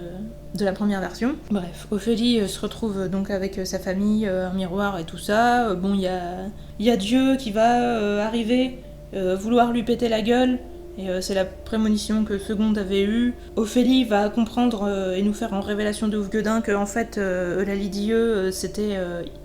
la première version. Bref, Ophélie se retrouve donc avec sa famille, un miroir et tout ça. Bon, il y a Dieu qui va arriver, vouloir lui péter la gueule. Et c'est la prémonition que Segonde avait eue. Ophélie va comprendre et nous faire en révélation de ouf gueudin que en fait Eulalie Dieu c'était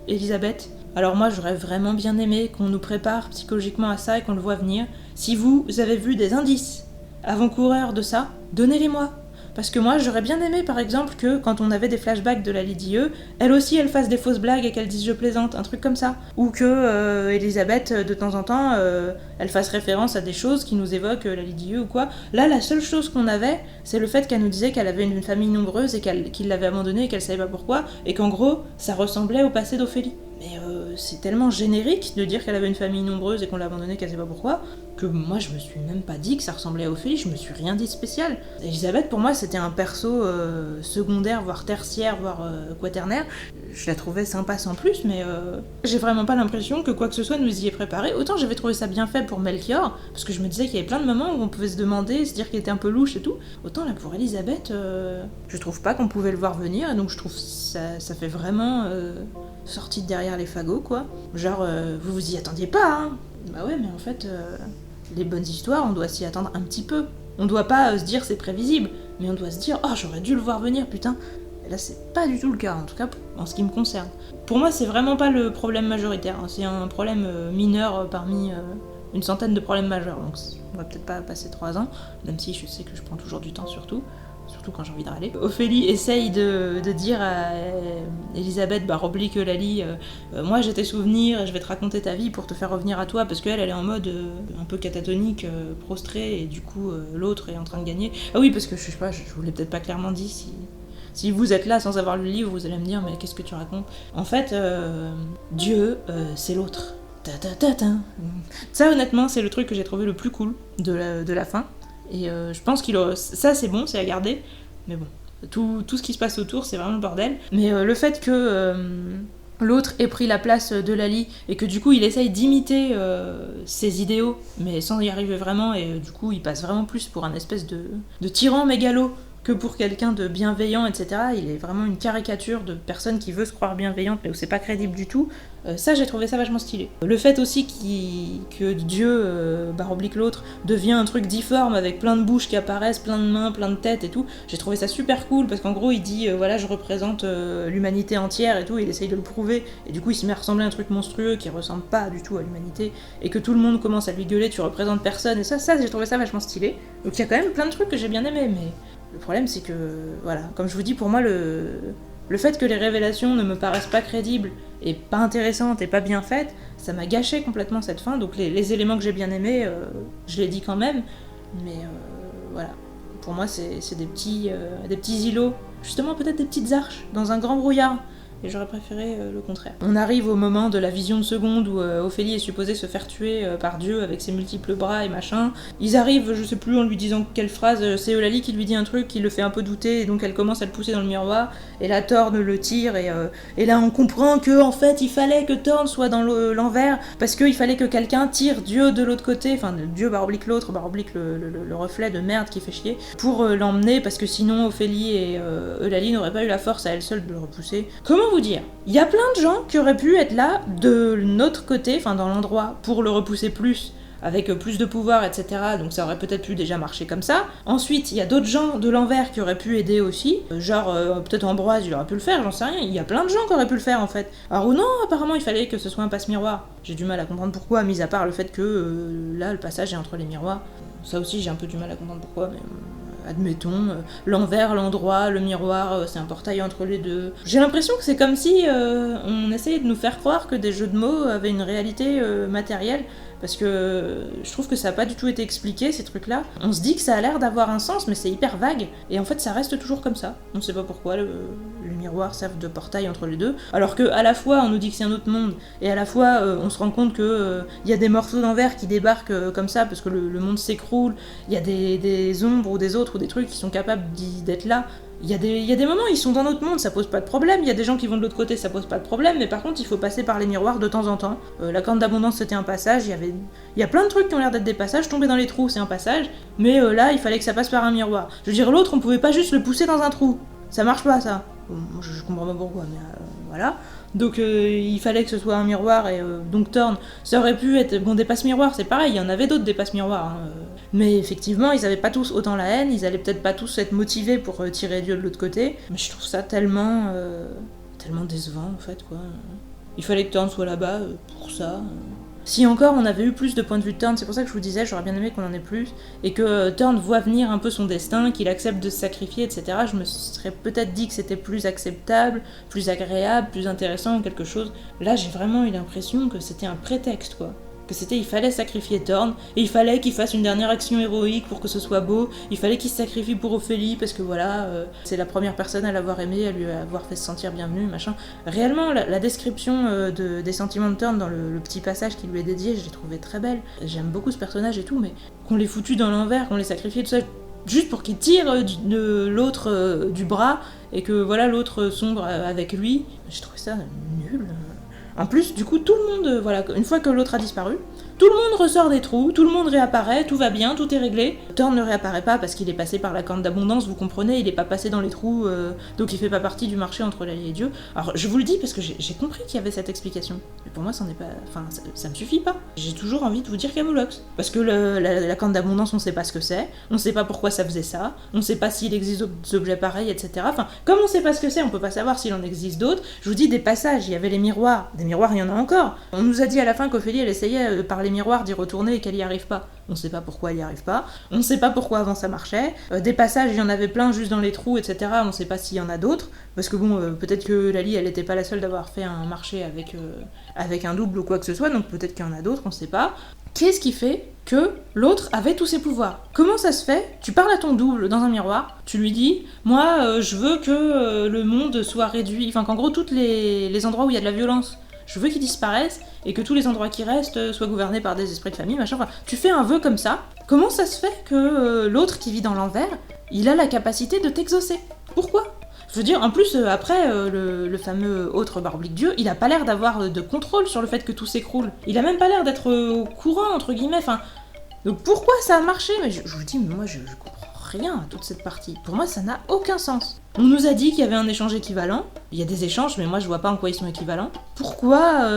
Elisabeth. Alors moi j'aurais vraiment bien aimé qu'on nous prépare psychologiquement à ça et qu'on le voit venir. Si vous avez vu des indices avant-coureurs de ça, donnez-les-moi. Parce que moi, j'aurais bien aimé, par exemple, que quand on avait des flashbacks de la Lady E, elle aussi, elle fasse des fausses blagues et qu'elle dise je plaisante, un truc comme ça. Ou que Elisabeth, de temps en temps, elle fasse référence à des choses qui nous évoquent la Lady E ou quoi. Là, la seule chose qu'on avait, c'est le fait qu'elle nous disait qu'elle avait une famille nombreuse et qu'il l'avait abandonnée et qu'elle savait pas pourquoi, et qu'en gros, ça ressemblait au passé d'Ophélie. Mais c'est tellement générique de dire qu'elle avait une famille nombreuse et qu'on l'a abandonnée, qu'elle sait pas pourquoi, que moi je me suis même pas dit que ça ressemblait à Ophélie, je me suis rien dit de spécial. Elisabeth pour moi c'était un perso secondaire, voire tertiaire, voire quaternaire. Je la trouvais sympa sans plus, mais j'ai vraiment pas l'impression que quoi que ce soit nous y ait préparé. Autant j'avais trouvé ça bien fait pour Melchior, parce que je me disais qu'il y avait plein de moments où on pouvait se demander, se dire qu'il était un peu louche et tout. Autant là pour Elisabeth, je trouve pas qu'on pouvait le voir venir, et donc je trouve ça fait vraiment sorti de derrière les fagots quoi. Genre vous vous y attendiez pas hein. Bah ouais mais en fait les bonnes histoires on doit s'y attendre un petit peu. On doit pas se dire c'est prévisible, mais on doit se dire oh j'aurais dû le voir venir putain. Et là c'est pas du tout le cas, en tout cas en ce qui me concerne. Pour moi c'est vraiment pas le problème majoritaire, hein. C'est un problème mineur parmi une centaine de problèmes majeurs, donc on va peut-être pas passer 3 ans, même si je sais que je prends toujours du temps surtout quand j'ai envie de râler. Ophélie essaye de dire à Elisabeth, oblique Eulalie, moi j'ai tes souvenirs et je vais te raconter ta vie pour te faire revenir à toi, parce qu'elle elle est en mode un peu catatonique, prostrée, et du coup l'autre est en train de gagner. Ah oui, parce que je sais pas, je vous l'ai peut-être pas clairement dit, si vous êtes là sans avoir lu le livre, vous allez me dire mais qu'est-ce que tu racontes ? En fait, Dieu, c'est l'autre. Ça honnêtement c'est le truc que j'ai trouvé le plus cool de la fin. Et je pense ça c'est bon, c'est à garder, mais bon, tout ce qui se passe autour c'est vraiment le bordel. Mais le fait que l'autre ait pris la place de Lali et que du coup il essaye d'imiter ses idéaux, mais sans y arriver vraiment, et du coup il passe vraiment plus pour un espèce de tyran mégalo que pour quelqu'un de bienveillant, etc. Il est vraiment une caricature de personne qui veut se croire bienveillante, mais où c'est pas crédible du tout. Ça, j'ai trouvé ça vachement stylé. Le fait aussi que Dieu, oblique l'autre, devient un truc difforme avec plein de bouches qui apparaissent, plein de mains, plein de têtes et tout, j'ai trouvé ça super cool, parce qu'en gros, il dit, voilà, je représente l'humanité entière et tout, il essaye de le prouver, et du coup, il se met à ressembler à un truc monstrueux qui ressemble pas du tout à l'humanité, et que tout le monde commence à lui gueuler, tu représentes personne, et ça, j'ai trouvé ça vachement stylé. Donc il y a quand même plein de trucs que j'ai bien aimé, mais le problème, c'est que, voilà, comme je vous dis, pour moi, le fait que les révélations ne me paraissent pas crédibles et pas intéressantes et pas bien faites, ça m'a gâché complètement cette fin. Donc les éléments que j'ai bien aimés, je les dis quand même, mais voilà. Pour moi, c'est des petits îlots, justement peut-être des petites arches dans un grand brouillard. Et j'aurais préféré le contraire. On arrive au moment de la vision de Segonde où Ophélie est supposée se faire tuer par Dieu avec ses multiples bras et machin. Ils arrivent, je sais plus, en lui disant quelle phrase, c'est Eulalie qui lui dit un truc qui le fait un peu douter, et donc elle commence à le pousser dans le miroir, et là Thorne le tire, et là on comprend que en fait il fallait que Thorne soit dans l'envers, parce qu'il fallait que quelqu'un tire Dieu de l'autre côté, enfin Dieu oblique l'autre, oblique le reflet de merde qui fait chier, pour l'emmener, parce que sinon Ophélie et Eulalie n'auraient pas eu la force à elles seules de le repousser. Comment vous dire ? Il y a plein de gens qui auraient pu être là de notre côté, enfin dans l'endroit, pour le repousser plus, avec plus de pouvoir, etc. Donc ça aurait peut-être pu déjà marcher comme ça. Ensuite, il y a d'autres gens de l'envers qui auraient pu aider aussi, genre peut-être Ambroise, il aurait pu le faire, j'en sais rien. Il y a plein de gens qui auraient pu le faire en fait. Alors ou non, apparemment il fallait que ce soit un passe-miroir. J'ai du mal à comprendre pourquoi, mis à part le fait que là le passage est entre les miroirs. Ça aussi j'ai un peu du mal à comprendre pourquoi, mais admettons, l'envers, l'endroit, le miroir, c'est un portail entre les deux. J'ai l'impression que c'est comme si on essayait de nous faire croire que des jeux de mots avaient une réalité matérielle, parce que je trouve que ça n'a pas du tout été expliqué, ces trucs-là. On se dit que ça a l'air d'avoir un sens, mais c'est hyper vague, et en fait ça reste toujours comme ça. On ne sait pas pourquoi le miroir sert de portail entre les deux, alors que à la fois on nous dit que c'est un autre monde, et à la fois on se rend compte que y a des morceaux d'envers qui débarquent comme ça, parce que le monde s'écroule, il y a des ombres ou des autres ou des trucs qui sont capables d'être là. Il y a des moments, ils sont dans notre monde, ça pose pas de problème. Il y a des gens qui vont de l'autre côté, ça pose pas de problème. Mais par contre, il faut passer par les miroirs de temps en temps. La corne d'abondance, c'était un passage. Il y a plein de trucs qui ont l'air d'être des passages. Tomber dans les trous, c'est un passage. Mais là, il fallait que ça passe par un miroir. Je veux dire, l'autre, on pouvait pas juste le pousser dans un trou. Ça marche pas, ça. Bon, je comprends pas pourquoi, mais voilà. Donc il fallait que ce soit un miroir, et donc Thorn, ça aurait pu être... Bon, des passe-miroirs, c'est pareil, il y en avait d'autres des passe-miroirs. Mais effectivement, ils avaient pas tous autant la haine, ils allaient peut-être pas tous être motivés pour tirer Dieu de l'autre côté. Mais je trouve ça tellement décevant, en fait, quoi. Il fallait que Thorn soit là-bas pour ça. Si encore on avait eu plus de points de vue de Thorn, c'est pour ça que je vous disais, j'aurais bien aimé qu'on en ait plus, et que Thorn voit venir un peu son destin, qu'il accepte de se sacrifier, etc. Je me serais peut-être dit que c'était plus acceptable, plus agréable, plus intéressant, quelque chose. Là, j'ai vraiment eu l'impression que c'était un prétexte, quoi. Que c'était, il fallait sacrifier Thorn, et il fallait qu'il fasse une dernière action héroïque pour que ce soit beau, il fallait qu'il se sacrifie pour Ophélie, parce que voilà, c'est la première personne à l'avoir aimé, à lui avoir fait se sentir bienvenue, machin. Réellement, la description des sentiments de Thorn dans le petit passage qui lui est dédié, je l'ai trouvé très belle. J'aime beaucoup ce personnage et tout, mais qu'on l'ait foutu dans l'envers, qu'on l'ait sacrifié, tout ça, juste pour qu'il tire de l'autre du bras, et que voilà, l'autre sombre avec lui, j'ai trouvé ça nul. En plus, du coup, tout le monde, voilà, une fois que l'autre a disparu, tout le monde ressort des trous, tout le monde réapparaît, tout va bien, tout est réglé. Thorn ne réapparaît pas parce qu'il est passé par la corne d'abondance, vous comprenez, il est pas passé dans les trous, donc il fait pas partie du marché entre l'allié et Dieu. Alors je vous le dis parce que j'ai compris qu'il y avait cette explication, mais pour moi ça n'est pas, enfin ça me suffit pas. J'ai toujours envie de vous dire Camoulox, parce que la corne d'abondance on sait pas ce que c'est, on sait pas pourquoi ça faisait ça, on sait pas s'il existe d'autres objets pareils, etc. Enfin, comme on sait pas ce que c'est, on peut pas savoir s'il en existe d'autres. Je vous dis des passages, il y avait les miroirs, des miroirs il y en a encore. On nous a dit à la fin qu'Ophélie elle essayait par les miroirs d'y retourner et qu'elle y arrive pas. On sait pas pourquoi elle y arrive pas, on sait pas pourquoi avant ça marchait. Des passages, il y en avait plein juste dans les trous, etc. On sait pas s'il y en a d'autres, parce que bon, peut-être que Lali, elle était pas la seule d'avoir fait un marché avec un double ou quoi que ce soit, donc peut-être qu'il y en a d'autres, on sait pas. Qu'est-ce qui fait que l'autre avait tous ses pouvoirs? Comment ça se fait? Tu parles à ton double dans un miroir, tu lui dis, moi, je veux que le monde soit réduit, enfin qu'en gros, tous les endroits où il y a de la violence, je veux qu'ils disparaissent, et que tous les endroits qui restent soient gouvernés par des esprits de famille, machin. Enfin, tu fais un vœu comme ça. Comment ça se fait que l'autre qui vit dans l'envers, il a la capacité de t'exaucer? Pourquoi? Je veux dire, en plus, après, le fameux autre Barblique Dieu, il a pas l'air d'avoir de contrôle sur le fait que tout s'écroule. Il a même pas l'air d'être au courant, entre guillemets, enfin... Donc pourquoi ça a marché? Mais je vous dis, moi je comprends rien à toute cette partie. Pour moi, ça n'a aucun sens. On nous a dit qu'il y avait un échange équivalent. Il y a des échanges, mais moi je vois pas en quoi ils sont équivalents. Pourquoi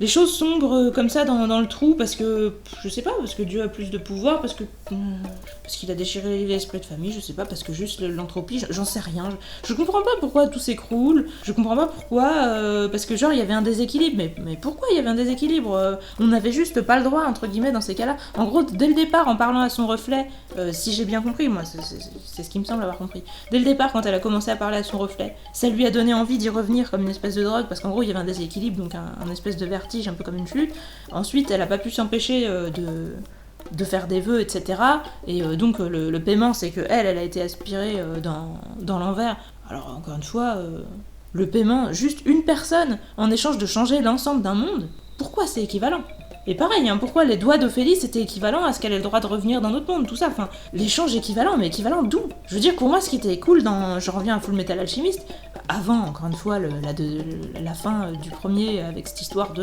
les choses sombres comme ça dans le trou? Parce que, je sais pas, parce que Dieu a plus de pouvoir, parce qu'il a déchiré l'esprit de famille, je sais pas, parce que juste l'entropie, j'en sais rien. Je comprends pas pourquoi tout s'écroule, je comprends pas pourquoi, parce que genre il y avait un déséquilibre, mais pourquoi il y avait un déséquilibre? On avait juste pas le droit, entre guillemets, dans ces cas-là. En gros, dès le départ, en parlant à son reflet, si j'ai bien compris, moi c'est ce qui me semble avoir compris, dès le départ, quand elle a commencé à parler à son reflet, ça lui a donné envie d'y revenir comme une espèce de drogue, parce qu'en gros il y avait un déséquilibre, donc un espèce de vertige, un peu comme une flûte. Ensuite, elle a pas pu s'empêcher de faire des vœux, etc. Et donc le paiement, c'est que elle a été aspirée dans l'envers. Alors encore une fois, le paiement, juste une personne, en échange de changer l'ensemble d'un monde, pourquoi c'est équivalent? Et pareil, hein, pourquoi les doigts d'Ophélie c'était équivalent à ce qu'elle ait le droit de revenir dans notre monde, tout ça, enfin, l'échange équivalent, mais équivalent d'où? Je veux dire, pour moi, ce qui était cool dans, je reviens à Full Metal Alchemist, avant, encore une fois, la fin du premier, avec cette histoire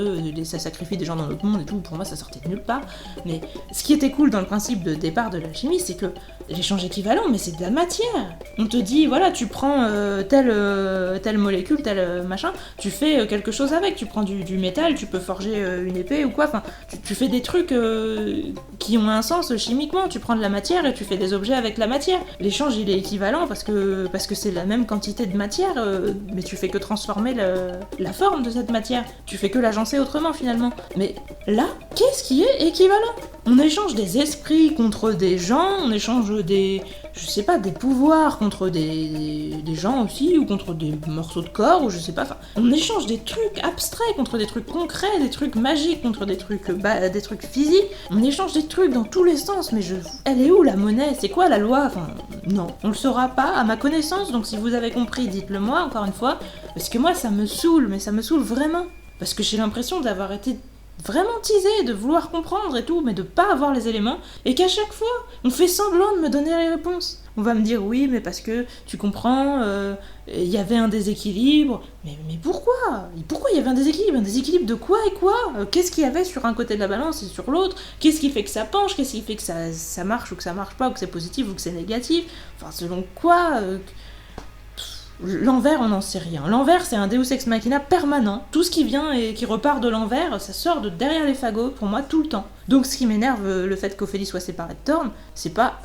ça sacrifie des gens dans notre monde et tout, pour moi ça sortait de nulle part, mais ce qui était cool dans le principe de départ de l'alchimie, c'est que L'échange équivalent, mais c'est de la matière. On te dit, voilà, tu prends telle molécule, tel machin, tu fais quelque chose avec, tu prends du métal, tu peux forger une épée ou quoi, enfin, tu fais des trucs qui ont un sens chimiquement, tu prends de la matière et tu fais des objets avec la matière. L'échange, il est équivalent parce que c'est la même quantité de matière, mais tu fais que transformer la forme de cette matière. Tu fais que l'agencer autrement, finalement. Mais là, qu'est-ce qui est équivalent? On échange des esprits contre des gens, on échange des pouvoirs contre des gens aussi, ou contre des morceaux de corps, ou je sais pas, enfin, on échange des trucs abstraits contre des trucs concrets, des trucs magiques contre des trucs physiques, on échange des trucs dans tous les sens, mais elle est où la monnaie? C'est quoi la loi? Enfin, non, on le saura pas, à ma connaissance, donc si vous avez compris, dites-le moi, encore une fois, parce que moi, ça me saoule, mais ça me saoule vraiment, parce que j'ai l'impression d'avoir été vraiment teasé, de vouloir comprendre et tout, mais de pas avoir les éléments, et qu'à chaque fois, on fait semblant de me donner les réponses. On va me dire oui, mais parce que tu comprends, il y avait un déséquilibre. Mais pourquoi? Pourquoi il y avait un déséquilibre? Un déséquilibre de quoi et quoi? Qu'est-ce qu'il y avait sur un côté de la balance et sur l'autre? Qu'est-ce qui fait que ça penche? Qu'est-ce qui fait que ça marche ou que ça marche pas, ou que c'est positif ou que c'est négatif? Enfin, selon quoi L'envers, on n'en sait rien. L'envers, c'est un Deus Ex Machina permanent. Tout ce qui vient et qui repart de l'envers, ça sort de derrière les fagots, pour moi, tout le temps. Donc ce qui m'énerve, le fait qu'Ophélie soit séparée de Thorn, c'est pas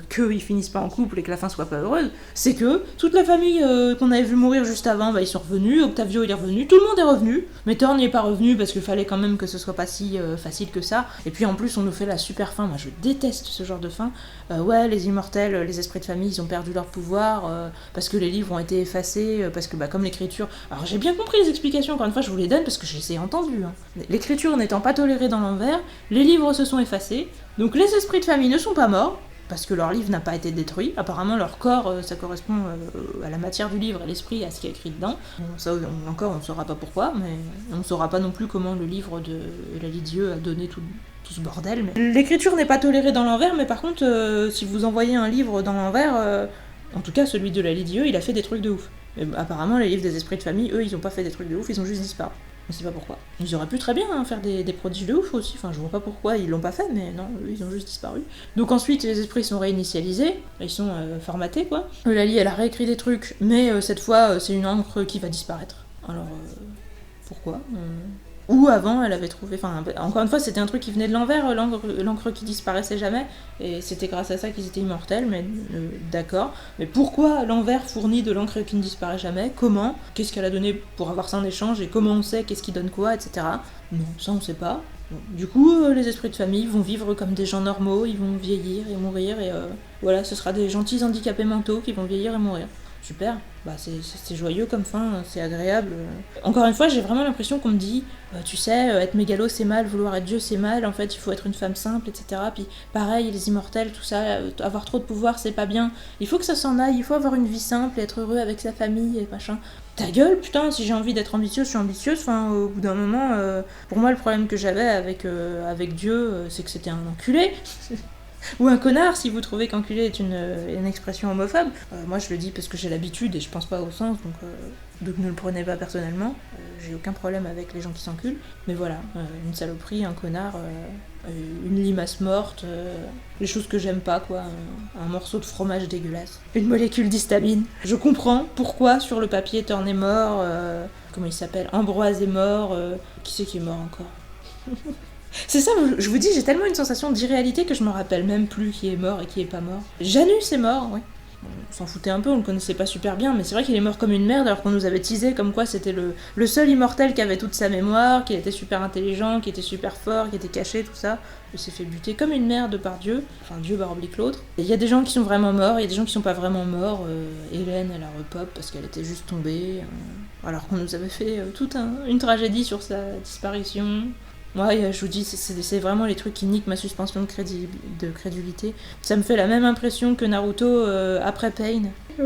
qu'ils finissent pas en couple et que la fin soit pas heureuse, c'est que toute la famille qu'on avait vu mourir juste avant, bah, ils sont revenus, Octavio il est revenu, tout le monde est revenu, mais Thorn n'y est pas revenu parce qu'il fallait quand même que ce soit pas si facile que ça, et puis en plus on nous fait la super fin, moi je déteste ce genre de fin, ouais les immortels, les esprits de famille, ils ont perdu leur pouvoir, parce que les livres ont été effacés, parce que bah, comme l'écriture... Alors j'ai bien compris les explications, encore une fois je vous les donne parce que je les ai entendues, hein. L'écriture n'étant pas tolérée dans l'envers, les livres se sont effacés, donc les esprits de famille ne sont pas morts, parce que leur livre n'a pas été détruit. Apparemment, leur corps, ça correspond à la matière du livre, à l'esprit, à ce qui est écrit dedans. Bon, ça, encore, on ne saura pas pourquoi, mais on ne saura pas non plus comment le livre de Eulalie Dieu a donné tout ce bordel. Mais... L'écriture n'est pas tolérée dans l'envers, mais par contre, si vous envoyez un livre dans l'envers, en tout cas celui de Eulalie Dieu, il a fait des trucs de ouf. Mais, apparemment, les livres des esprits de famille, eux, ils n'ont pas fait des trucs de ouf, ils ont juste disparu. On sait pas pourquoi. Ils auraient pu très bien faire des prodiges de ouf aussi, enfin je vois pas pourquoi ils l'ont pas fait, mais non, eux ils ont juste disparu. Donc ensuite les esprits sont réinitialisés, ils sont formatés quoi. Eulalie elle a réécrit des trucs, mais cette fois c'est une encre qui va disparaître. Alors pourquoi Ou avant elle avait trouvé, enfin encore une fois c'était un truc qui venait de l'envers, l'encre qui disparaissait jamais, et c'était grâce à ça qu'ils étaient immortels, mais d'accord. Mais pourquoi l'envers fournit de l'encre qui ne disparaît jamais? Comment? Qu'est-ce qu'elle a donné pour avoir ça en échange, et comment on sait qu'est-ce qui donne quoi, etc. Non, ça on sait pas. Bon. Du coup, les esprits de famille vont vivre comme des gens normaux, ils vont vieillir et mourir, et voilà, ce sera des gentils handicapés mentaux qui vont vieillir et mourir. Super, bah c'est joyeux comme fin, c'est agréable. Encore une fois, j'ai vraiment l'impression qu'on me dit, tu sais, être mégalo c'est mal, vouloir être Dieu c'est mal, en fait il faut être une femme simple, etc. Puis pareil, les immortels, tout ça, avoir trop de pouvoir c'est pas bien, il faut que ça s'en aille, il faut avoir une vie simple, être heureux avec sa famille et machin. Ta gueule, putain, si j'ai envie d'être ambitieuse, je suis ambitieuse, enfin au bout d'un moment, pour moi le problème que j'avais avec Dieu, c'est que c'était un enculé. Ou un connard, si vous trouvez qu'enculé est une expression homophobe. Moi je le dis parce que j'ai l'habitude et je pense pas au sens, donc ne le prenez pas personnellement. J'ai aucun problème avec les gens qui s'enculent. Mais voilà, une saloperie, un connard, une limace morte, les choses que j'aime pas quoi, un morceau de fromage dégueulasse, une molécule d'histamine. Je comprends pourquoi sur le papier Thorn est mort, comment il s'appelle, Ambroise est mort, qui c'est qui est mort encore? C'est ça, je vous dis, j'ai tellement une sensation d'irréalité que je me rappelle même plus qui est mort et qui est pas mort. Janus est mort, oui. On s'en foutait un peu, on le connaissait pas super bien, mais c'est vrai qu'il est mort comme une merde alors qu'on nous avait teasé comme quoi c'était le seul immortel qui avait toute sa mémoire, qui était super intelligent, qui était super fort, qui était caché, tout ça. Il s'est fait buter comme une merde par Dieu, enfin Dieu / l'autre. Il y a des gens qui sont vraiment morts, il y a des gens qui sont pas vraiment morts. Hélène, elle a repop parce qu'elle était juste tombée, alors qu'on nous avait fait toute une tragédie sur sa disparition. Ouais, je vous dis, c'est vraiment les trucs qui niquent ma suspension de crédulité. Ça me fait la même impression que Naruto après Pain.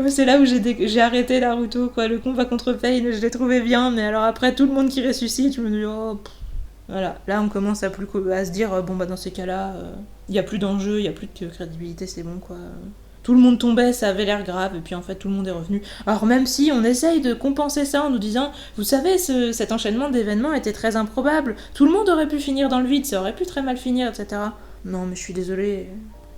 C'est là où j'ai arrêté Naruto, quoi. Le combat contre Pain, je l'ai trouvé bien, mais alors après, tout le monde qui ressuscite, je me dis, oh... Voilà, là on commence à se dire, bon bah dans ces cas-là, y a plus d'enjeu, y a plus de crédibilité, c'est bon, quoi. Tout le monde tombait, ça avait l'air grave, et puis en fait tout le monde est revenu. Alors même si on essaye de compenser ça en nous disant, vous savez, cet enchaînement d'événements était très improbable, tout le monde aurait pu finir dans le vide, ça aurait pu très mal finir, etc. Non mais je suis désolée,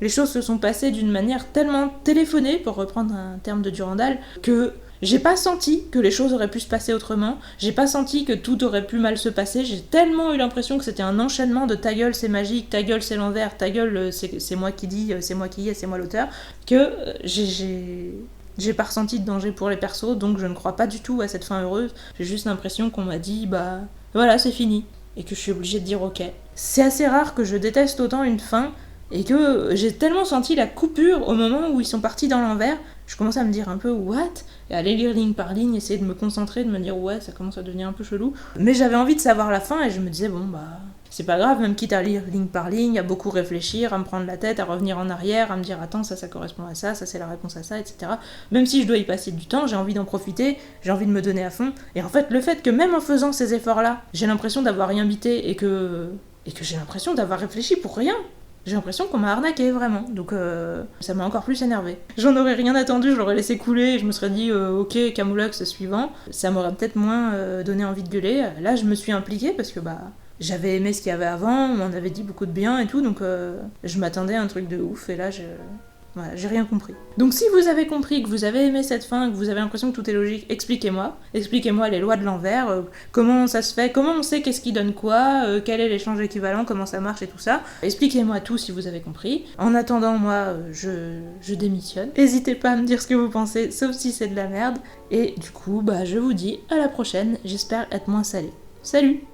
Les choses se sont passées d'une manière tellement téléphonée, pour reprendre un terme de Durandal, que j'ai pas senti que les choses auraient pu se passer autrement, j'ai pas senti que tout aurait pu mal se passer, j'ai tellement eu l'impression que c'était un enchaînement de ta gueule c'est magique, ta gueule c'est l'envers, ta gueule c'est moi qui dis, c'est moi qui y ai, c'est moi l'auteur, que j'ai pas ressenti de danger pour les persos, donc je ne crois pas du tout à cette fin heureuse, j'ai juste l'impression qu'on m'a dit bah voilà c'est fini, et que je suis obligée de dire ok. C'est assez rare que je déteste autant une fin, et que j'ai tellement senti la coupure au moment où ils sont partis dans l'envers, je commence à me dire un peu what, et à aller lire ligne par ligne, essayer de me concentrer, de me dire ouais ça commence à devenir un peu chelou, mais j'avais envie de savoir la fin et je me disais bon bah c'est pas grave, même quitte à lire ligne par ligne, à beaucoup réfléchir, à me prendre la tête, à revenir en arrière, à me dire attends ça correspond à ça c'est la réponse à ça, etc. Même si je dois y passer du temps, j'ai envie d'en profiter, j'ai envie de me donner à fond, et en fait le fait que même en faisant ces efforts là, j'ai l'impression d'avoir rien bité et que j'ai l'impression d'avoir réfléchi pour rien. J'ai l'impression qu'on m'a arnaqué, vraiment. Donc ça m'a encore plus énervé. J'en aurais rien attendu, je l'aurais laissé couler, et je me serais dit ok, Camoulox suivant. Ça m'aurait peut-être moins donné envie de gueuler. Là, je me suis impliquée parce que bah j'avais aimé ce qu'il y avait avant, on m'en avait dit beaucoup de bien et tout, donc je m'attendais à un truc de ouf, et là voilà, j'ai rien compris. Donc si vous avez compris, que vous avez aimé cette fin, que vous avez l'impression que tout est logique, expliquez-moi. Expliquez-moi les lois de l'envers, comment ça se fait, comment on sait qu'est-ce qui donne quoi, quel est l'échange équivalent, comment ça marche et tout ça. Expliquez-moi tout si vous avez compris. En attendant, moi, je démissionne. N'hésitez pas à me dire ce que vous pensez, sauf si c'est de la merde. Et du coup, bah je vous dis à la prochaine, j'espère être moins salée. Salut!